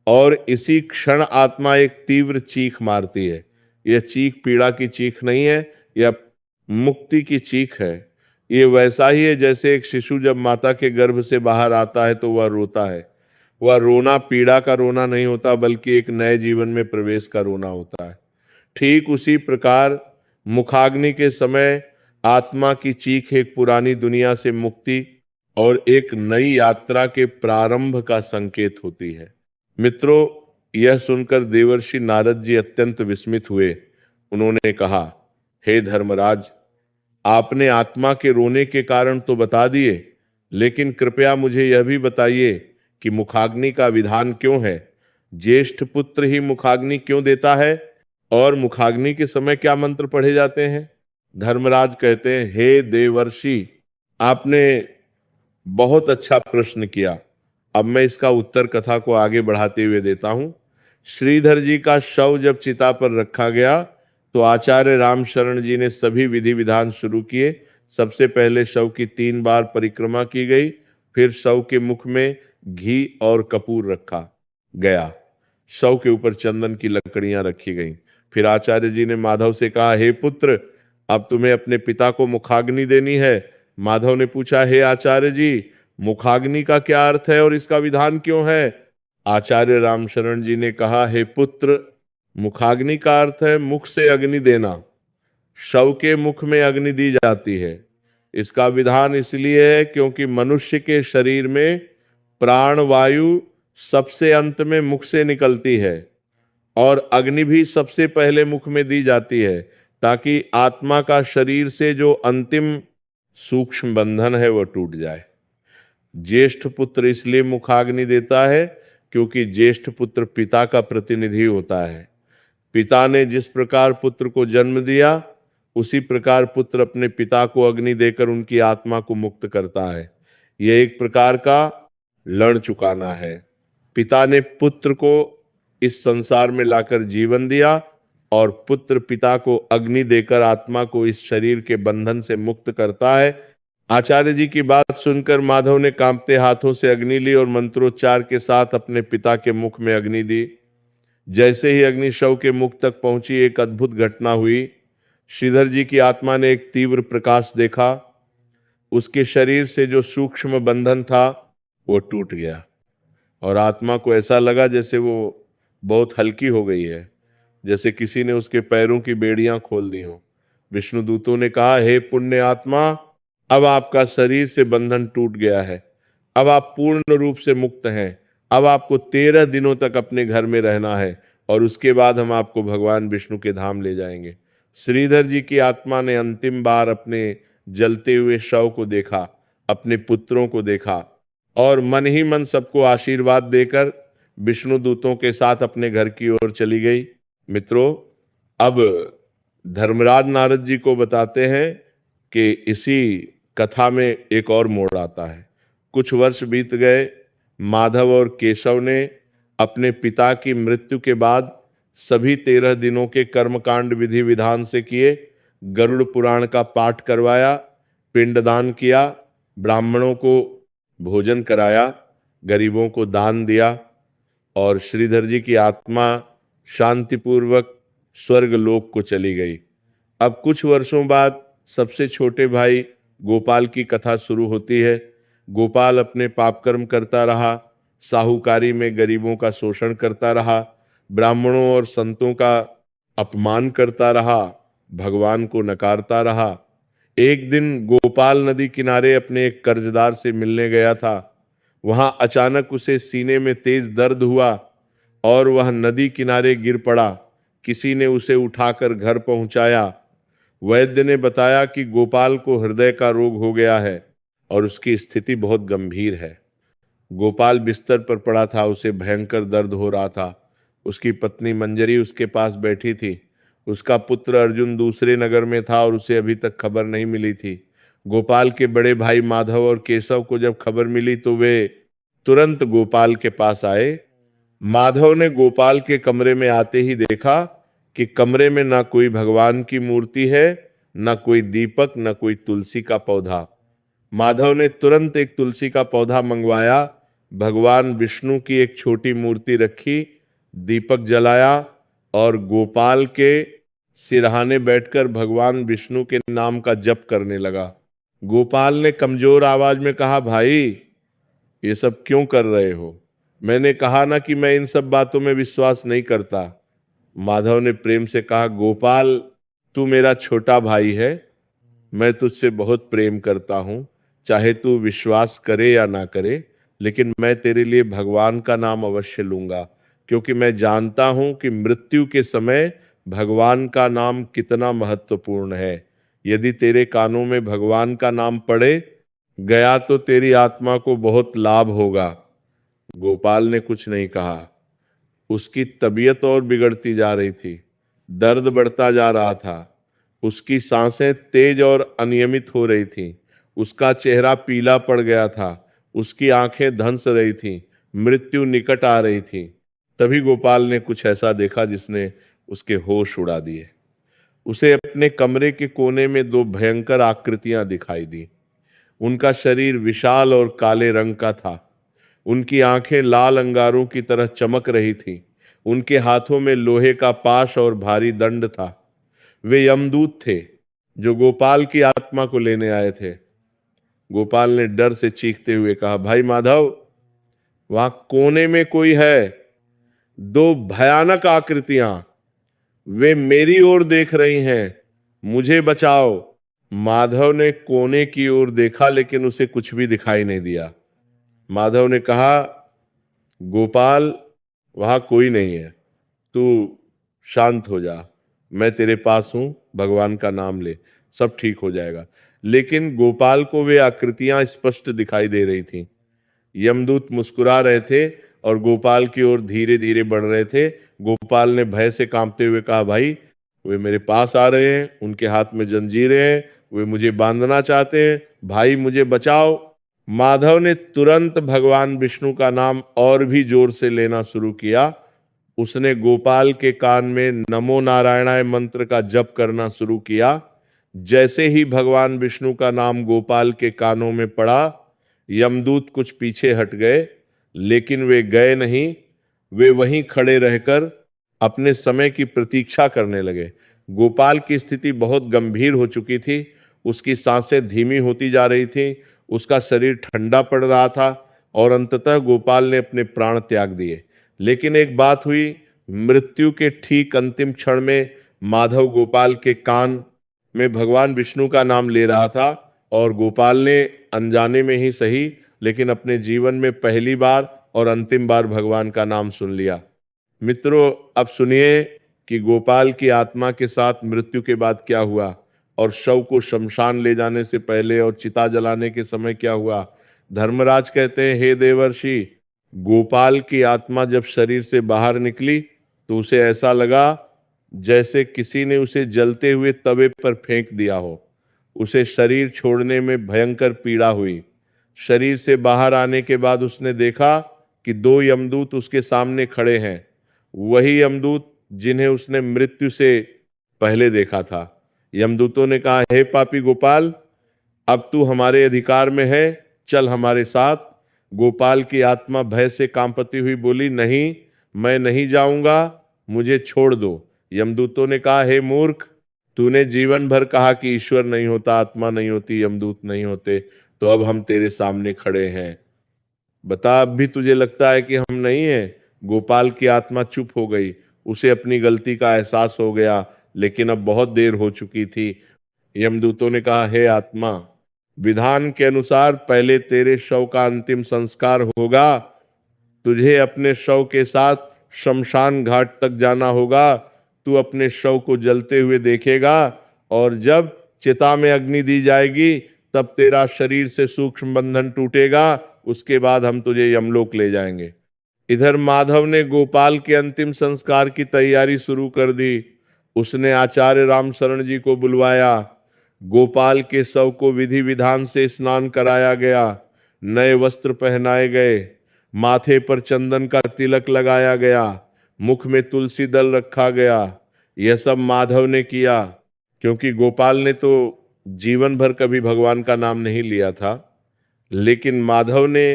और इसी क्षण आत्मा एक तीव्र चीख मारती है। यह चीख पीड़ा की चीख नहीं है, यह मुक्ति की चीख है। ये वैसा ही है जैसे एक शिशु जब माता के गर्भ से बाहर आता है तो वह रोता है। वह रोना पीड़ा का रोना नहीं होता बल्कि एक नए जीवन में प्रवेश का रोना होता है। ठीक उसी प्रकार मुखाग्नि के समय आत्मा की चीख एक पुरानी दुनिया से मुक्ति और एक नई यात्रा के प्रारंभ का संकेत होती है। मित्रों, यह सुनकर देवर्षि नारद जी अत्यंत विस्मित हुए। उन्होंने कहा, हे धर्मराज, आपने आत्मा के रोने के कारण तो बता दिए, लेकिन कृपया मुझे यह भी बताइए कि मुखाग्नि का विधान क्यों है? ज्येष्ठ पुत्र ही मुखाग्नि क्यों देता है और मुखाग्नि के समय क्या मंत्र पढ़े जाते हैं? धर्मराज कहते हैं, हे देवर्षि, आपने बहुत अच्छा प्रश्न किया। अब मैं इसका उत्तर कथा को आगे बढ़ाते हुए देता हूं। श्रीधर जी का शव जब चिता पर रखा गया तो आचार्य रामशरण जी ने सभी विधि विधान शुरू किए। सबसे पहले शव की 3 बार परिक्रमा की गई, फिर शव के मुख में घी और कपूर रखा गया, शव के ऊपर चंदन की लकड़ियां रखी गईं। फिर आचार्य जी ने माधव से कहा, हे पुत्र, अब तुम्हें अपने पिता को मुखाग्नि देनी है। माधव ने पूछा, हे आचार्य जी, मुखाग्नि का क्या अर्थ है और इसका विधान क्यों है? आचार्य रामशरण जी ने कहा, हे पुत्र, मुखाग्नि का अर्थ है मुख से अग्नि देना। शव के मुख में अग्नि दी जाती है। इसका विधान इसलिए है क्योंकि मनुष्य के शरीर में प्राण वायु सबसे अंत में मुख से निकलती है और अग्नि भी सबसे पहले मुख में दी जाती है, ताकि आत्मा का शरीर से जो अंतिम सूक्ष्म बंधन है वह टूट जाए। ज्येष्ठ पुत्र इसलिए मुखाग्नि देता है क्योंकि ज्येष्ठ पुत्र पिता का प्रतिनिधि होता है। पिता ने जिस प्रकार पुत्र को जन्म दिया उसी प्रकार पुत्र अपने पिता को अग्नि देकर उनकी आत्मा को मुक्त करता है। यह एक प्रकार का लड़ चुकाना है। पिता ने पुत्र को इस संसार में लाकर जीवन दिया और पुत्र पिता को अग्नि देकर आत्मा को इस शरीर के बंधन से मुक्त करता है। आचार्य जी की बात सुनकर माधव ने कांपते हाथों से अग्नि ली और मंत्रोच्चार के साथ अपने पिता के मुख में अग्नि दी। जैसे ही अग्नि शव के मुख तक पहुंची, एक अद्भुत घटना हुई। श्रीधर जी की आत्मा ने एक तीव्र प्रकाश देखा। उसके शरीर से जो सूक्ष्म बंधन था वो टूट गया और आत्मा को ऐसा लगा जैसे वो बहुत हल्की हो गई है, जैसे किसी ने उसके पैरों की बेड़ियां खोल दी हों। विष्णु दूतों ने कहा, हे पुण्य आत्मा, अब आपका शरीर से बंधन टूट गया है। अब आप पूर्ण रूप से मुक्त हैं। अब आपको 13 दिनों तक अपने घर में रहना है और उसके बाद हम आपको भगवान विष्णु के धाम ले जाएंगे। श्रीधर जी की आत्मा ने अंतिम बार अपने जलते हुए शव को देखा, अपने पुत्रों को देखा और मन ही मन सबको आशीर्वाद देकर विष्णु दूतों के साथ अपने घर की ओर चली गई। मित्रों, अब धर्मराज नारद जी को बताते हैं कि इसी कथा में एक और मोड़ आता है। कुछ वर्ष बीत गए। माधव और केशव ने अपने पिता की मृत्यु के बाद सभी 13 दिनों के कर्मकांड विधि विधान से किए। गरुड़ पुराण का पाठ करवाया, पिंडदान किया, ब्राह्मणों को भोजन कराया, गरीबों को दान दिया और श्रीधर जी की आत्मा शांतिपूर्वक स्वर्ग लोक को चली गई। अब कुछ वर्षों बाद सबसे छोटे भाई गोपाल की कथा शुरू होती है। गोपाल अपने पाप कर्म करता रहा, साहूकारी में गरीबों का शोषण करता रहा, ब्राह्मणों और संतों का अपमान करता रहा, भगवान को नकारता रहा। एक दिन गोपाल नदी किनारे अपने एक कर्जदार से मिलने गया था। वहां अचानक उसे सीने में तेज दर्द हुआ और वह नदी किनारे गिर पड़ा। किसी ने उसे उठाकर घर पहुंचाया। वैद्य ने बताया कि गोपाल को हृदय का रोग हो गया है और उसकी स्थिति बहुत गंभीर है। गोपाल बिस्तर पर पड़ा था, उसे भयंकर दर्द हो रहा था। उसकी पत्नी मंजरी उसके पास बैठी थी। उसका पुत्र अर्जुन दूसरे नगर में था और उसे अभी तक खबर नहीं मिली थी। गोपाल के बड़े भाई माधव और केशव को जब खबर मिली तो वे तुरंत गोपाल के पास आए। माधव ने गोपाल के कमरे में आते ही देखा कि कमरे में ना कोई भगवान की मूर्ति है, ना कोई दीपक, ना कोई तुलसी का पौधा। माधव ने तुरंत एक तुलसी का पौधा मंगवाया, भगवान विष्णु की एक छोटी मूर्ति रखी, दीपक जलाया और गोपाल के सिरहाने बैठकर भगवान विष्णु के नाम का जप करने लगा। गोपाल ने कमजोर आवाज में कहा, भाई ये सब क्यों कर रहे हो? मैंने कहा ना कि मैं इन सब बातों में विश्वास नहीं करता। माधव ने प्रेम से कहा, गोपाल तू मेरा छोटा भाई है, मैं तुझसे बहुत प्रेम करता हूं। चाहे तू विश्वास करे या ना करे, लेकिन मैं तेरे लिए भगवान का नाम अवश्य लूंगा, क्योंकि मैं जानता हूं कि मृत्यु के समय भगवान का नाम कितना महत्वपूर्ण है। यदि तेरे कानों में भगवान का नाम पड़े गया तो तेरी आत्मा को बहुत लाभ होगा। गोपाल ने कुछ नहीं कहा। उसकी तबीयत और बिगड़ती जा रही थी, दर्द बढ़ता जा रहा था, उसकी सांसें तेज और अनियमित हो रही थीं, उसका चेहरा पीला पड़ गया था, उसकी आंखें धंस रही थीं, मृत्यु निकट आ रही थी। तभी गोपाल ने कुछ ऐसा देखा जिसने उसके होश उड़ा दिए। उसे अपने कमरे के कोने में दो भयंकर आकृतियां दिखाई दी। उनका शरीर विशाल और काले रंग का था। उनकी आंखें लाल अंगारों की तरह चमक रही थीं। उनके हाथों में लोहे का पाश और भारी दंड था। वे यमदूत थे जो गोपाल की आत्मा को लेने आए थे। गोपाल ने डर से चीखते हुए कहा, भाई माधव, वहां कोने में कोई है। दो भयानक आकृतियां, वे मेरी ओर देख रही हैं, मुझे बचाओ। माधव ने कोने की ओर देखा, लेकिन उसे कुछ भी दिखाई नहीं दिया। माधव ने कहा, गोपाल वहां कोई नहीं है, तू शांत हो जा, मैं तेरे पास हूं, भगवान का नाम ले, सब ठीक हो जाएगा। लेकिन गोपाल को वे आकृतियां स्पष्ट दिखाई दे रही थीं। यमदूत मुस्कुरा रहे थे और गोपाल की ओर धीरे धीरे बढ़ रहे थे। गोपाल ने भय से कांपते हुए कहा, भाई वे मेरे पास आ रहे हैं, उनके हाथ में जंजीरें हैं, वे मुझे बांधना चाहते हैं, भाई मुझे बचाओ। माधव ने तुरंत भगवान विष्णु का नाम और भी जोर से लेना शुरू किया। उसने गोपाल के कान में नमो नारायणाय मंत्र का जप करना शुरू किया। जैसे ही भगवान विष्णु का नाम गोपाल के कानों में पड़ा, यमदूत कुछ पीछे हट गए, लेकिन वे गए नहीं। वे वहीं खड़े रहकर अपने समय की प्रतीक्षा करने लगे। गोपाल की स्थिति बहुत गंभीर हो चुकी थी। उसकी सांसें धीमी होती जा रही थी, उसका शरीर ठंडा पड़ रहा था और अंततः गोपाल ने अपने प्राण त्याग दिए। लेकिन एक बात हुई, मृत्यु के ठीक अंतिम क्षण में माधव गोपाल के कान में भगवान विष्णु का नाम ले रहा था और गोपाल ने अनजाने में ही सही, लेकिन अपने जीवन में पहली बार और अंतिम बार भगवान का नाम सुन लिया। मित्रों, अब सुनिए कि गोपाल की आत्मा के साथ मृत्यु के बाद क्या हुआ और शव को शमशान ले जाने से पहले और चिता जलाने के समय क्या हुआ। धर्मराज कहते हैं, हे देवर्षि, गोपाल की आत्मा जब शरीर से बाहर निकली तो उसे ऐसा लगा जैसे किसी ने उसे जलते हुए तवे पर फेंक दिया हो। उसे शरीर छोड़ने में भयंकर पीड़ा हुई। शरीर से बाहर आने के बाद उसने देखा कि दो यमदूत उसके सामने खड़े हैं, वही यमदूत जिन्हें उसने मृत्यु से पहले देखा था। यमदूतों ने कहा, हे पापी गोपाल, अब तू हमारे अधिकार में है, चल हमारे साथ। गोपाल की आत्मा भय से कांपती हुई बोली, नहीं, मैं नहीं जाऊंगा, मुझे छोड़ दो। यमदूतों ने कहा, हे मूर्ख, तूने जीवन भर कहा कि ईश्वर नहीं होता, आत्मा नहीं होती, यमदूत नहीं होते, तो अब हम तेरे सामने खड़े हैं, बता अब भी तुझे लगता है कि हम नहीं हैं? गोपाल की आत्मा चुप हो गई। उसे अपनी गलती का एहसास हो गया, लेकिन अब बहुत देर हो चुकी थी। यमदूतों ने कहा, हे आत्मा, विधान के अनुसार पहले तेरे शव का अंतिम संस्कार होगा। तुझे अपने शव के साथ शमशान घाट तक जाना होगा। तू अपने शव को जलते हुए देखेगा और जब चिता में अग्नि दी जाएगी तब तेरा शरीर से सूक्ष्म बंधन टूटेगा, उसके बाद हम तुझे यमलोक ले जाएंगे। इधर माधव ने गोपाल के अंतिम संस्कार की तैयारी शुरू कर दी। उसने आचार्य रामशरण जी को बुलवाया। गोपाल के शव को विधि विधान से स्नान कराया गया, नए वस्त्र पहनाए गए, माथे पर चंदन का तिलक लगाया गया, मुख में तुलसी दल रखा गया। यह सब माधव ने किया, क्योंकि गोपाल ने तो जीवन भर कभी भगवान का नाम नहीं लिया था। लेकिन माधव ने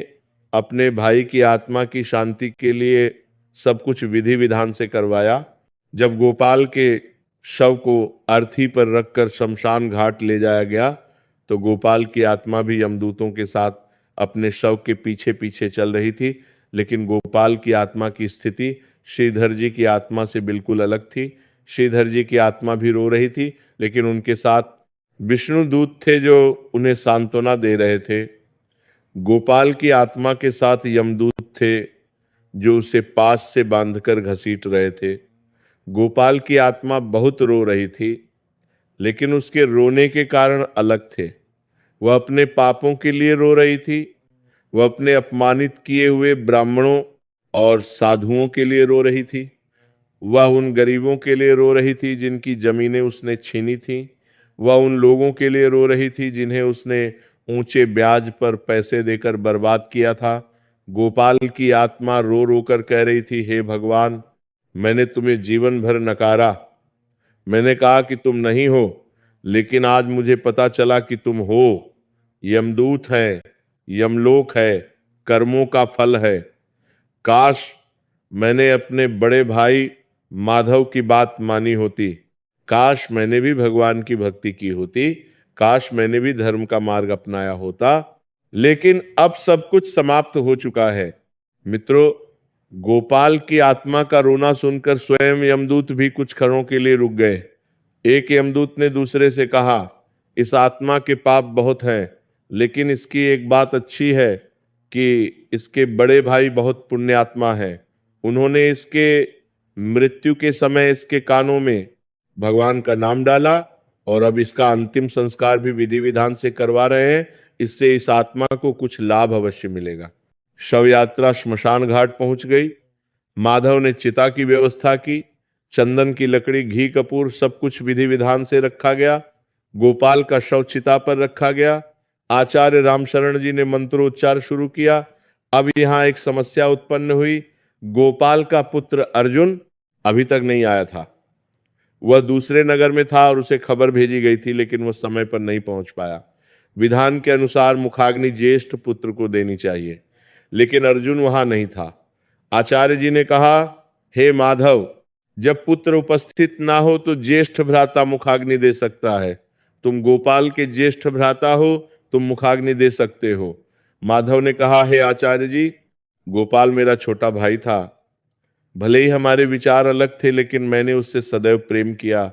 अपने भाई की आत्मा की शांति के लिए सब कुछ विधि विधान से करवाया। जब गोपाल के शव को अर्थी पर रखकर शमशान घाट ले जाया गया, तो गोपाल की आत्मा भी यमदूतों के साथ अपने शव के पीछे पीछे चल रही थी। लेकिन गोपाल की आत्मा की स्थिति श्रीधर जी की आत्मा से बिल्कुल अलग थी। श्रीधर जी की आत्मा भी रो रही थी, लेकिन उनके साथ विष्णु दूत थे जो उन्हें सांत्वना दे रहे थे। गोपाल की आत्मा के साथ यमदूत थे जो उसे पास से बांधकर घसीट रहे थे। गोपाल की आत्मा बहुत रो रही थी, लेकिन उसके रोने के कारण अलग थे। वह अपने पापों के लिए रो रही थी, वह अपने अपमानित किए हुए ब्राह्मणों और साधुओं के लिए रो रही थी, वह उन गरीबों के लिए रो रही थी जिनकी जमीनें उसने छीनी थी, वह उन लोगों के लिए रो रही थी जिन्हें उसने ऊंचे ब्याज पर पैसे देकर बर्बाद किया था। गोपाल की आत्मा रो रो कर कह रही थी, हे भगवान, मैंने तुम्हें जीवन भर नकारा, मैंने कहा कि तुम नहीं हो, लेकिन आज मुझे पता चला कि तुम हो। यमदूत है, यमलोक है, कर्मों का फल है। काश मैंने अपने बड़े भाई माधव की बात मानी होती, काश मैंने भी भगवान की भक्ति की होती, काश मैंने भी धर्म का मार्ग अपनाया होता। लेकिन अब सब कुछ समाप्त हो चुका है। मित्रों, गोपाल की आत्मा का रोना सुनकर स्वयं यमदूत भी कुछ क्षणों के लिए रुक गए। एक यमदूत ने दूसरे से कहा, इस आत्मा के पाप बहुत हैं, लेकिन इसकी एक बात अच्छी है कि इसके बड़े भाई बहुत पुण्यात्मा हैं। उन्होंने इसके मृत्यु के समय इसके कानों में भगवान का नाम डाला, और अब इसका अंतिम संस्कार भी विधि विधान से करवा रहे हैं। इससे इस आत्मा को कुछ लाभ अवश्य मिलेगा। शव यात्रा श्मशान घाट पहुंच गई। माधव ने चिता की व्यवस्था की। चंदन की लकड़ी, घी, कपूर सब कुछ विधि विधान से रखा गया। गोपाल का शव चिता पर रखा गया। आचार्य रामशरण जी ने मंत्रोच्चार शुरू किया। अब यहां एक समस्या उत्पन्न हुई। गोपाल का पुत्र अर्जुन अभी तक नहीं आया था। वह दूसरे नगर में था और उसे खबर भेजी गई थी, लेकिन वह समय पर नहीं पहुंच पाया। विधान के अनुसार मुखाग्नि ज्येष्ठ पुत्र को देनी चाहिए, लेकिन अर्जुन वहां नहीं था। आचार्य जी ने कहा, हे माधव, जब पुत्र उपस्थित ना हो तो ज्येष्ठ भ्राता मुखाग्नि दे सकता है। तुम गोपाल के ज्येष्ठ भ्राता हो, तुम मुखाग्नि दे सकते हो। माधव ने कहा, हे आचार्य जी, गोपाल मेरा छोटा भाई था। भले ही हमारे विचार अलग थे, लेकिन मैंने उससे सदैव प्रेम किया।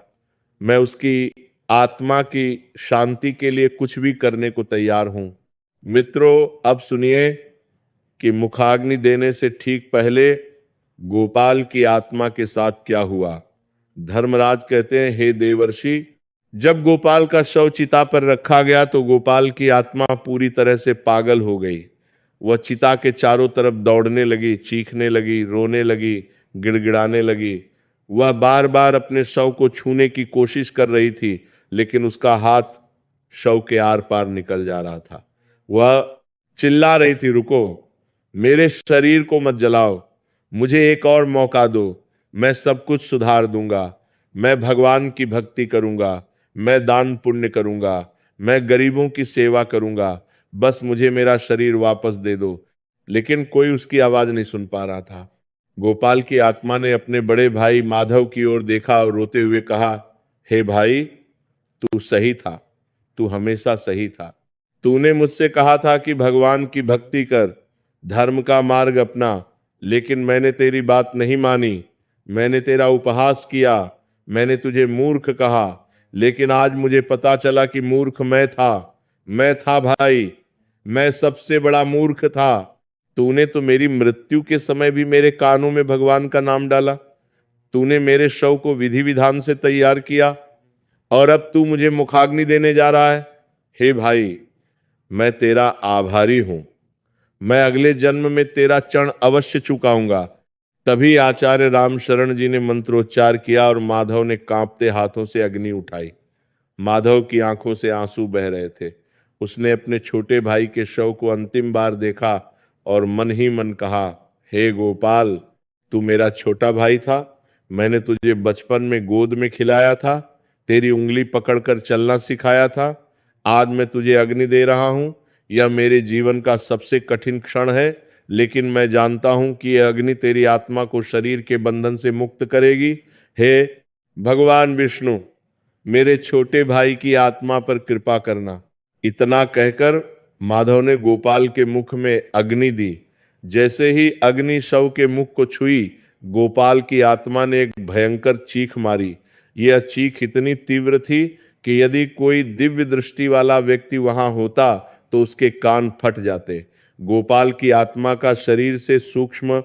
मैं उसकी आत्मा की शांति के लिए कुछ भी करने को तैयार हूं। मित्रों, अब सुनिए कि मुखाग्नि देने से ठीक पहले गोपाल की आत्मा के साथ क्या हुआ। धर्मराज कहते हैं, हे देवर्षि, जब गोपाल का शव चिता पर रखा गया तो गोपाल की आत्मा पूरी तरह से पागल हो गई। वह चिता के चारों तरफ दौड़ने लगी, चीखने लगी, रोने लगी, गिड़गिड़ाने लगी। वह बार बार अपने शव को छूने की कोशिश कर रही थी, लेकिन उसका हाथ शव के आर पार निकल जा रहा था। वह चिल्ला रही थी, रुको, मेरे शरीर को मत जलाओ, मुझे एक और मौका दो, मैं सब कुछ सुधार दूंगा, मैं भगवान की भक्ति करूंगा, मैं दान पुण्य करूंगा, मैं गरीबों की सेवा करूंगा, बस मुझे मेरा शरीर वापस दे दो। लेकिन कोई उसकी आवाज नहीं सुन पा रहा था। गोपाल की आत्मा ने अपने बड़े भाई माधव की ओर देखा और रोते हुए कहा, हे भाई, तू सही था, तू हमेशा सही था। तूने मुझसे कहा था कि भगवान की भक्ति कर, धर्म का मार्ग अपना, लेकिन मैंने तेरी बात नहीं मानी। मैंने तेरा उपहास किया, मैंने तुझे मूर्ख कहा, लेकिन आज मुझे पता चला कि मूर्ख मैं था भाई, मैं सबसे बड़ा मूर्ख था। तूने तो मेरी मृत्यु के समय भी मेरे कानों में भगवान का नाम डाला, तूने मेरे शव को विधि विधान से तैयार किया, और अब तू मुझे मुखाग्नि देने जा रहा है। हे भाई, मैं तेरा आभारी हूं, मैं अगले जन्म में तेरा चरण अवश्य चुकाऊंगा। तभी आचार्य रामशरण जी ने मंत्रोच्चार किया और माधव ने कांपते हाथों से अग्नि उठाई। माधव की आंखों से आंसू बह रहे थे। उसने अपने छोटे भाई के शव को अंतिम बार देखा और मन ही मन कहा, हे गोपाल, तू मेरा छोटा भाई था। मैंने तुझे बचपन में गोद में खिलाया था, तेरी उंगली पकड़कर चलना सिखाया था। आज मैं तुझे अग्नि दे रहा हूं। यह मेरे जीवन का सबसे कठिन क्षण है, लेकिन मैं जानता हूं कि यह अग्नि तेरी आत्मा को शरीर के बंधन से मुक्त करेगी। हे भगवान विष्णु, मेरे छोटे भाई की आत्मा पर कृपा करना। इतना कहकर माधव ने गोपाल के मुख में अग्नि दी। जैसे ही अग्नि शव के मुख को छुई, गोपाल की आत्मा ने एक भयंकर चीख मारी। यह चीख इतनी तीव्र थी कि यदि कोई दिव्य दृष्टि वाला व्यक्ति वहां होता तो उसके कान फट जाते। गोपाल की आत्मा का शरीर से सूक्ष्म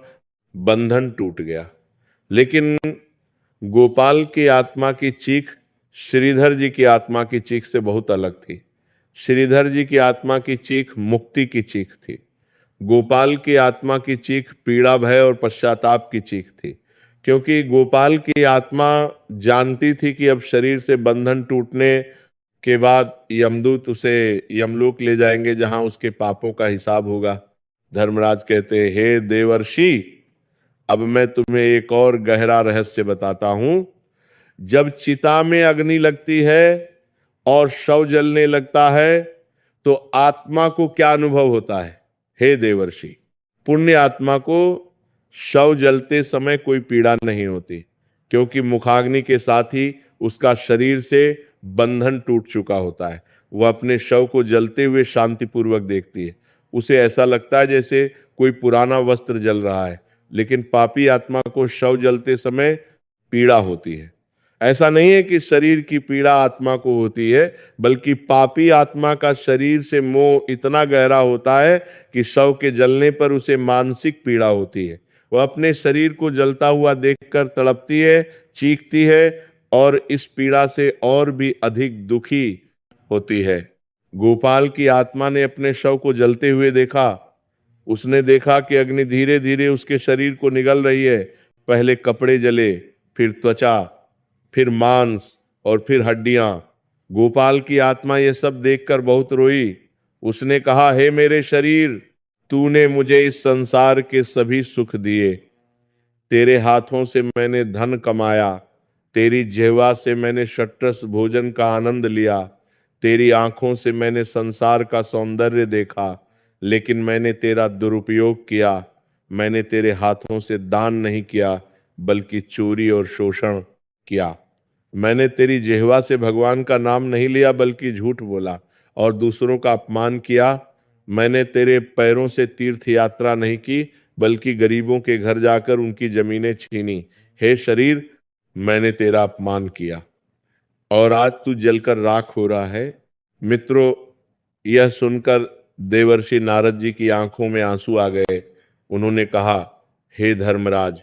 बंधन टूट गया। लेकिन गोपाल की आत्मा की चीख श्रीधर जी की आत्मा की चीख से बहुत अलग थी। श्रीधर जी की आत्मा की चीख मुक्ति की चीख थी। गोपाल की आत्मा की चीख पीड़ा, भय और पश्चाताप की चीख थी। क्योंकि गोपाल की आत्मा जानती थी कि अब शरीर से बंधन टूटने के बाद यमदूत उसे यमलोक ले जाएंगे, जहां उसके पापों का हिसाब होगा। धर्मराज कहते, हे देवर्षि, अब मैं तुम्हें एक और गहरा रहस्य बताता हूं। जब चिता में अग्नि लगती है और शव जलने लगता है तो आत्मा को क्या अनुभव होता है? हे देवर्षि, पुण्य आत्मा को शव जलते समय कोई पीड़ा नहीं होती, क्योंकि मुखाग्नि के साथ ही उसका शरीर से बंधन टूट चुका होता है। वह अपने शव को जलते हुए शांतिपूर्वक देखती है। उसे ऐसा लगता है जैसे कोई पुराना वस्त्र जल रहा है। लेकिन पापी आत्मा को शव जलते समय पीड़ा होती है। ऐसा नहीं है कि शरीर की पीड़ा आत्मा को होती है, बल्कि पापी आत्मा का शरीर से मोह इतना गहरा होता है कि शव के जलने पर उसे मानसिक पीड़ा होती है। वह अपने शरीर को जलता हुआ देखकर तड़पती है, चीखती है और इस पीड़ा से और भी अधिक दुखी होती है। गोपाल की आत्मा ने अपने शव को जलते हुए देखा। उसने देखा कि अग्नि धीरे धीरे उसके शरीर को निगल रही है। पहले कपड़े जले, फिर त्वचा, फिर मांस और फिर हड्डियां। गोपाल की आत्मा यह सब देखकर बहुत रोई। उसने कहा, हे मेरे शरीर, तूने मुझे इस संसार के सभी सुख दिए। तेरे हाथों से मैंने धन कमाया, तेरी जिह्वा से मैंने षट्रस भोजन का आनंद लिया, तेरी आंखों से मैंने संसार का सौंदर्य देखा, लेकिन मैंने तेरा दुरुपयोग किया। मैंने तेरे हाथों से दान नहीं किया, बल्कि चोरी और शोषण किया। मैंने तेरी जिह्वा से भगवान का नाम नहीं लिया, बल्कि झूठ बोला और दूसरों का अपमान किया। मैंने तेरे पैरों से तीर्थ यात्रा नहीं की, बल्कि गरीबों के घर जाकर उनकी जमीनें छीनी। हे शरीर, मैंने तेरा अपमान किया और आज तू जलकर राख हो रहा है। मित्रों, यह सुनकर देवर्षि नारद जी की आंखों में आंसू आ गए। उन्होंने कहा, हे धर्मराज,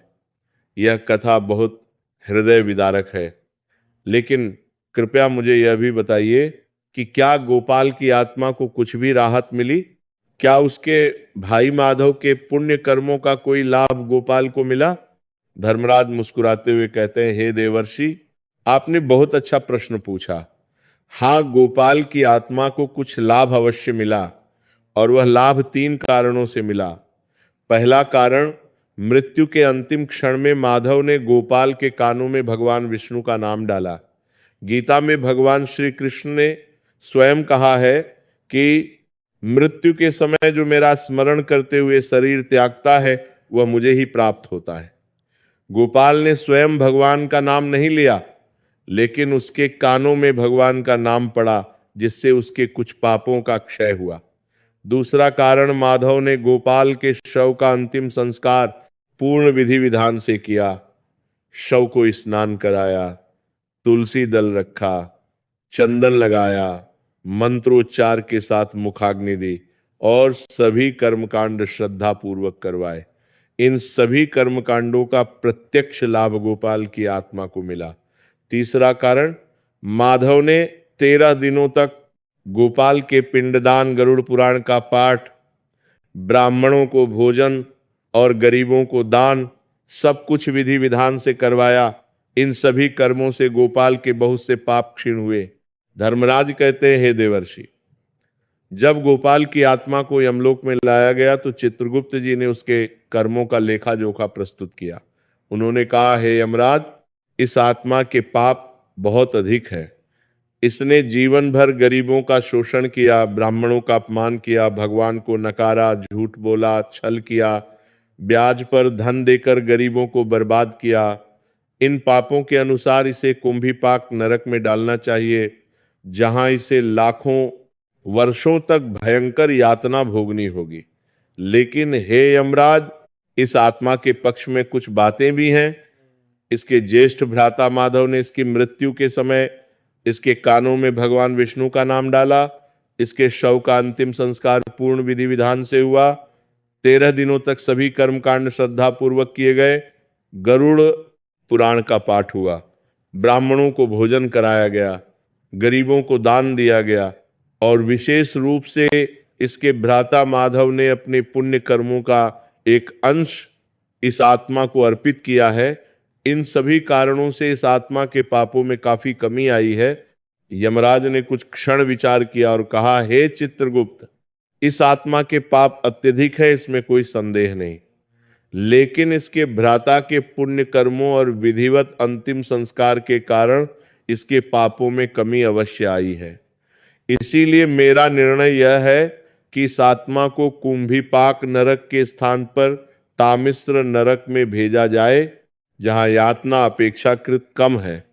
यह कथा बहुत हृदय विदारक है, लेकिन कृपया मुझे यह भी बताइए कि क्या गोपाल की आत्मा को कुछ भी राहत मिली? क्या उसके भाई माधव के पुण्य कर्मों का कोई लाभ गोपाल को मिला? धर्मराज मुस्कुराते हुए कहते हैं, हे देवर्षि, आपने बहुत अच्छा प्रश्न पूछा। हाँ, गोपाल की आत्मा को कुछ लाभ अवश्य मिला, और वह लाभ 3 कारणों से मिला। पहला कारण, मृत्यु के अंतिम क्षण में माधव ने गोपाल के कानों में भगवान विष्णु का नाम डाला। गीता में भगवान श्री कृष्ण ने स्वयं कहा है कि मृत्यु के समय जो मेरा स्मरण करते हुए शरीर त्यागता है, वह मुझे ही प्राप्त होता है। गोपाल ने स्वयं भगवान का नाम नहीं लिया, लेकिन उसके कानों में भगवान का नाम पड़ा, जिससे उसके कुछ पापों का क्षय हुआ। दूसरा कारण, माधव ने गोपाल के शव का अंतिम संस्कार पूर्ण विधि विधान से किया। शव को स्नान कराया, तुलसी दल रखा, चंदन लगाया, मंत्रोच्चार के साथ मुखाग्नि दी और सभी कर्मकांड श्रद्धा पूर्वक करवाए। इन सभी कर्मकांडों का प्रत्यक्ष लाभ गोपाल की आत्मा को मिला। तीसरा कारण, माधव ने 13 दिनों तक गोपाल के पिंडदान, गरुड़ पुराण का पाठ, ब्राह्मणों को भोजन और गरीबों को दान, सब कुछ विधि विधान से करवाया। इन सभी कर्मों से गोपाल के बहुत से पाप क्षीण हुए। धर्मराज कहते हैं, हे देवर्षि, जब गोपाल की आत्मा को यमलोक में लाया गया तो चित्रगुप्त जी ने उसके कर्मों का लेखा जोखा प्रस्तुत किया। उन्होंने कहा, हे यमराज, इस आत्मा के पाप बहुत अधिक है। इसने जीवन भर गरीबों का शोषण किया, ब्राह्मणों का अपमान किया, भगवान को नकारा, झूठ बोला, छल किया, ब्याज पर धन देकर गरीबों को बर्बाद किया। इन पापों के अनुसार इसे कुंभीपाक नरक में डालना चाहिए, जहां इसे लाखों वर्षों तक भयंकर यातना भोगनी होगी। लेकिन हे यमराज, इस आत्मा के पक्ष में कुछ बातें भी हैं। इसके ज्येष्ठ भ्राता माधव ने इसकी मृत्यु के समय इसके कानों में भगवान विष्णु का नाम डाला। इसके शव का अंतिम संस्कार पूर्ण विधि विधान से हुआ। 13 दिनों तक सभी कर्मकांड श्रद्धा पूर्वक किए गए। गरुड़ पुराण का पाठ हुआ, ब्राह्मणों को भोजन कराया गया, गरीबों को दान दिया गया, और विशेष रूप से इसके भ्राता माधव ने अपने पुण्य कर्मों का एक अंश इस आत्मा को अर्पित किया है। इन सभी कारणों से इस आत्मा के पापों में काफी कमी आई है। यमराज ने कुछ क्षण विचार किया और कहा, हे चित्रगुप्त, इस आत्मा के पाप अत्यधिक है, इसमें कोई संदेह नहीं, लेकिन इसके भ्राता के पुण्य कर्मों और विधिवत अंतिम संस्कार के कारण इसके पापों में कमी अवश्य आई है। इसीलिए मेरा निर्णय यह है कि इस आत्मा को कुंभीपाक नरक के स्थान पर तामिश्र नरक में भेजा जाए, जहां यातना अपेक्षाकृत कम है,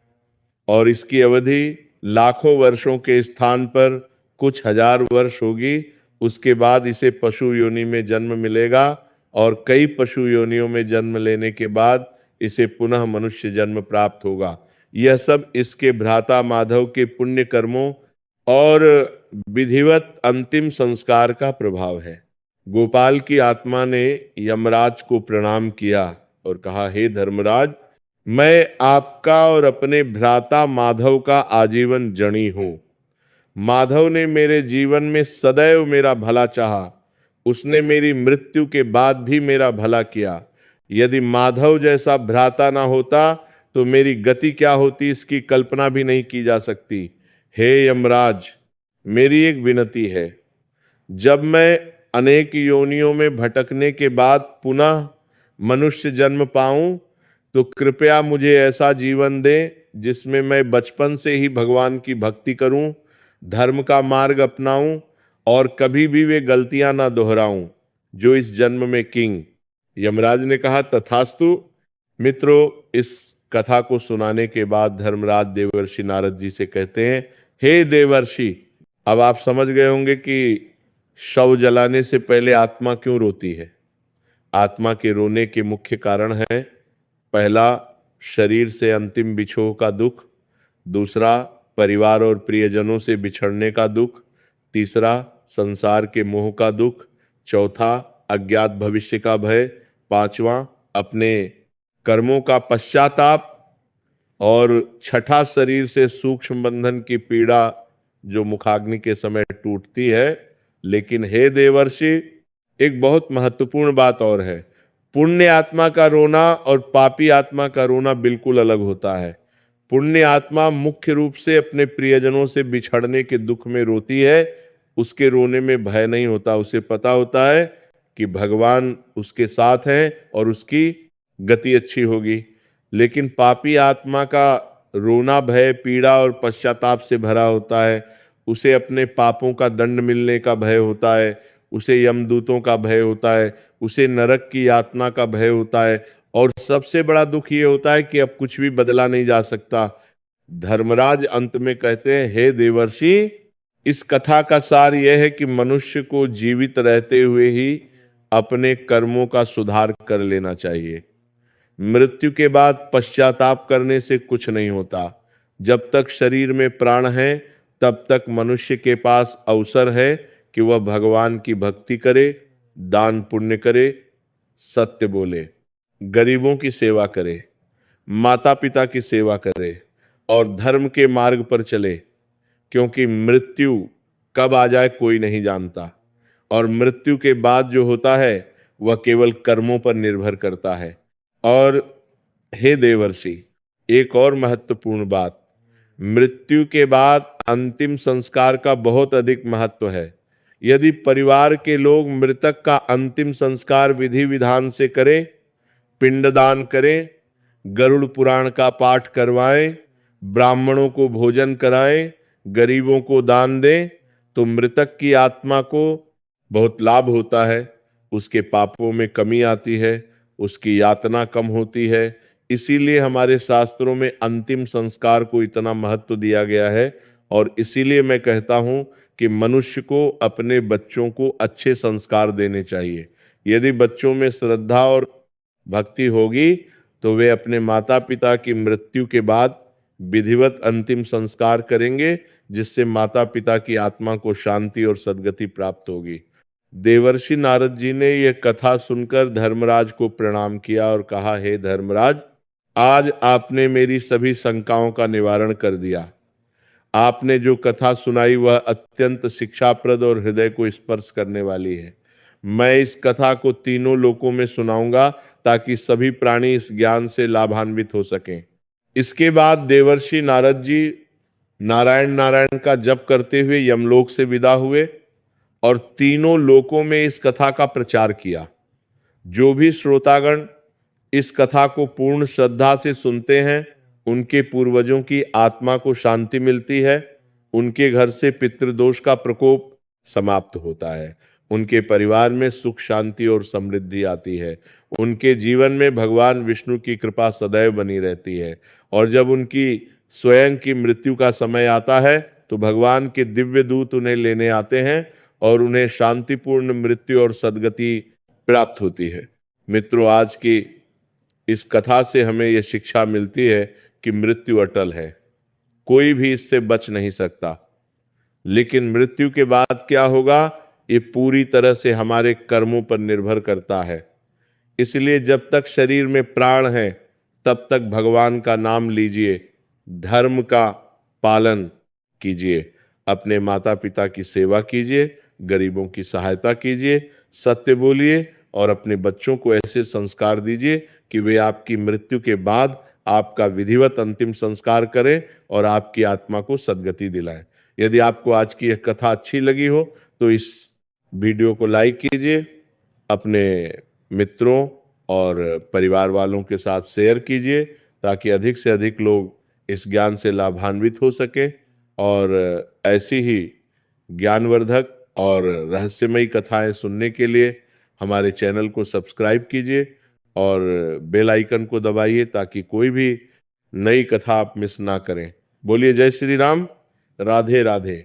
और इसकी अवधि लाखों वर्षों के स्थान पर कुछ हजार वर्ष होगी। उसके बाद इसे पशु योनि में जन्म मिलेगा, और कई पशु योनियों में जन्म लेने के बाद इसे पुनः मनुष्य जन्म प्राप्त होगा। यह सब इसके भ्राता माधव के पुण्य कर्मों और विधिवत अंतिम संस्कार का प्रभाव है। गोपाल की आत्मा ने यमराज को प्रणाम किया और कहा, हे धर्मराज, मैं आपका और अपने भ्राता माधव का आजीवन जनी हूं। माधव ने मेरे जीवन में सदैव मेरा भला चाहा। उसने मेरी मृत्यु के बाद भी मेरा भला किया। यदि माधव जैसा भ्राता ना होता तो मेरी गति क्या होती, इसकी कल्पना भी नहीं की जा सकती। हे यमराज, मेरी एक विनती है, जब मैं अनेक योनियों में भटकने के बाद पुनः मनुष्य जन्म पाऊं, तो कृपया मुझे ऐसा जीवन दें जिसमें मैं बचपन से ही भगवान की भक्ति करूं, धर्म का मार्ग अपनाऊं और कभी भी वे गलतियां ना दोहराऊं जो इस जन्म में किंग। यमराज ने कहा, तथास्तु। मित्रों, इस कथा को सुनाने के बाद धर्मराज देवर्षि नारद जी से कहते हैं, हे देवर्षि, अब आप समझ गए होंगे कि शव जलाने से पहले आत्मा क्यों रोती है। आत्मा के रोने के मुख्य कारण है, पहला, शरीर से अंतिम बिछोह का दुख, दूसरा, परिवार और प्रियजनों से बिछड़ने का दुख, तीसरा, संसार के मोह का दुख, चौथा, अज्ञात भविष्य का भय, पांचवा, अपने कर्मों का पश्चाताप, और छठा, शरीर से सूक्ष्म बंधन की पीड़ा जो मुखाग्नि के समय टूटती है। लेकिन हे देवर्षि, एक बहुत महत्वपूर्ण बात और है, पुण्य आत्मा का रोना और पापी आत्मा का रोना बिल्कुल अलग होता है। पुण्य आत्मा मुख्य रूप से अपने प्रियजनों से बिछड़ने के दुख में रोती है। उसके रोने में भय नहीं होता, उसे पता होता है कि भगवान उसके साथ हैं और उसकी गति अच्छी होगी। लेकिन पापी आत्मा का रोना भय, पीड़ा और पश्चाताप से भरा होता है। उसे अपने पापों का दंड मिलने का भय होता है, उसे यमदूतों का भय होता है, उसे नरक की यातना का भय होता है, और सबसे बड़ा दुख ये होता है कि अब कुछ भी बदला नहीं जा सकता। धर्मराज अंत में कहते हैं, हे देवर्षि, इस कथा का सार यह है कि मनुष्य को जीवित रहते हुए ही अपने कर्मों का सुधार कर लेना चाहिए। मृत्यु के बाद पश्चाताप करने से कुछ नहीं होता। जब तक शरीर में प्राण है तब तक मनुष्य के पास अवसर है कि वह भगवान की भक्ति करे, दान पुण्य करे, सत्य बोले, गरीबों की सेवा करे, माता पिता की सेवा करे और धर्म के मार्ग पर चले, क्योंकि मृत्यु कब आ जाए कोई नहीं जानता। और मृत्यु के बाद जो होता है वह केवल कर्मों पर निर्भर करता है। और हे देवर्षि, एक और महत्वपूर्ण बात, मृत्यु के बाद अंतिम संस्कार का बहुत अधिक महत्व है। यदि परिवार के लोग मृतक का अंतिम संस्कार विधि विधान से करें, पिंडदान करें, गरुड़ पुराण का पाठ करवाएं, ब्राह्मणों को भोजन कराएं, गरीबों को दान दें, तो मृतक की आत्मा को बहुत लाभ होता है, उसके पापों में कमी आती है, उसकी यातना कम होती है। इसीलिए हमारे शास्त्रों में अंतिम संस्कार को इतना महत्व दिया गया है। और इसीलिए मैं कहता हूं कि मनुष्य को अपने बच्चों को अच्छे संस्कार देने चाहिए। यदि बच्चों में श्रद्धा और भक्ति होगी तो वे अपने माता पिता की मृत्यु के बाद विधिवत अंतिम संस्कार करेंगे, जिससे माता पिता की आत्मा को शांति और सद्गति प्राप्त होगी। देवर्षि नारद जी ने यह कथा सुनकर धर्मराज को प्रणाम किया और कहा, हे धर्मराज, आज आपने मेरी सभी शंकाओं का निवारण कर दिया। आपने जो कथा सुनाई वह अत्यंत शिक्षाप्रद और हृदय को स्पर्श करने वाली है। मैं इस कथा को तीनों लोकों में सुनाऊंगा ताकि सभी प्राणी इस ज्ञान से लाभान्वित हो सकें। इसके बाद देवर्षि नारद जी नारायण नारायण का जप करते हुए यमलोक से विदा हुए और तीनों लोकों में इस कथा का प्रचार किया। जो भी श्रोतागण इस कथा को पूर्ण श्रद्धा से सुनते हैं, उनके पूर्वजों की आत्मा को शांति मिलती है, उनके घर से पितृदोष का प्रकोप समाप्त होता है, उनके परिवार में सुख शांति और समृद्धि आती है, उनके जीवन में भगवान विष्णु की कृपा सदैव बनी रहती है। और जब उनकी स्वयं की मृत्यु का समय आता है तो भगवान के दिव्य दूत उन्हें लेने आते हैं और उन्हें शांतिपूर्ण मृत्यु और सद्गति प्राप्त होती है। मित्रों, आज की इस कथा से हमें यह शिक्षा मिलती है कि मृत्यु अटल है, कोई भी इससे बच नहीं सकता। लेकिन मृत्यु के बाद क्या होगा, ये पूरी तरह से हमारे कर्मों पर निर्भर करता है। इसलिए जब तक शरीर में प्राण है तब तक भगवान का नाम लीजिए, धर्म का पालन कीजिए, अपने माता पिता की सेवा कीजिए, गरीबों की सहायता कीजिए, सत्य बोलिए और अपने बच्चों को ऐसे संस्कार दीजिए कि वे आपकी मृत्यु के बाद आपका विधिवत अंतिम संस्कार करें और आपकी आत्मा को सद्गति दिलाएं। यदि आपको आज की यह कथा अच्छी लगी हो तो इस वीडियो को लाइक कीजिए, अपने मित्रों और परिवार वालों के साथ शेयर कीजिए ताकि अधिक से अधिक लोग इस ज्ञान से लाभान्वित हो सके। और ऐसी ही ज्ञानवर्धक और रहस्यमयी कथाएं सुनने के लिए हमारे चैनल को सब्सक्राइब कीजिए और बेल आइकन को दबाइए ताकि कोई भी नई कथा आप मिस ना करें। बोलिए जय श्री राम, राधे राधे।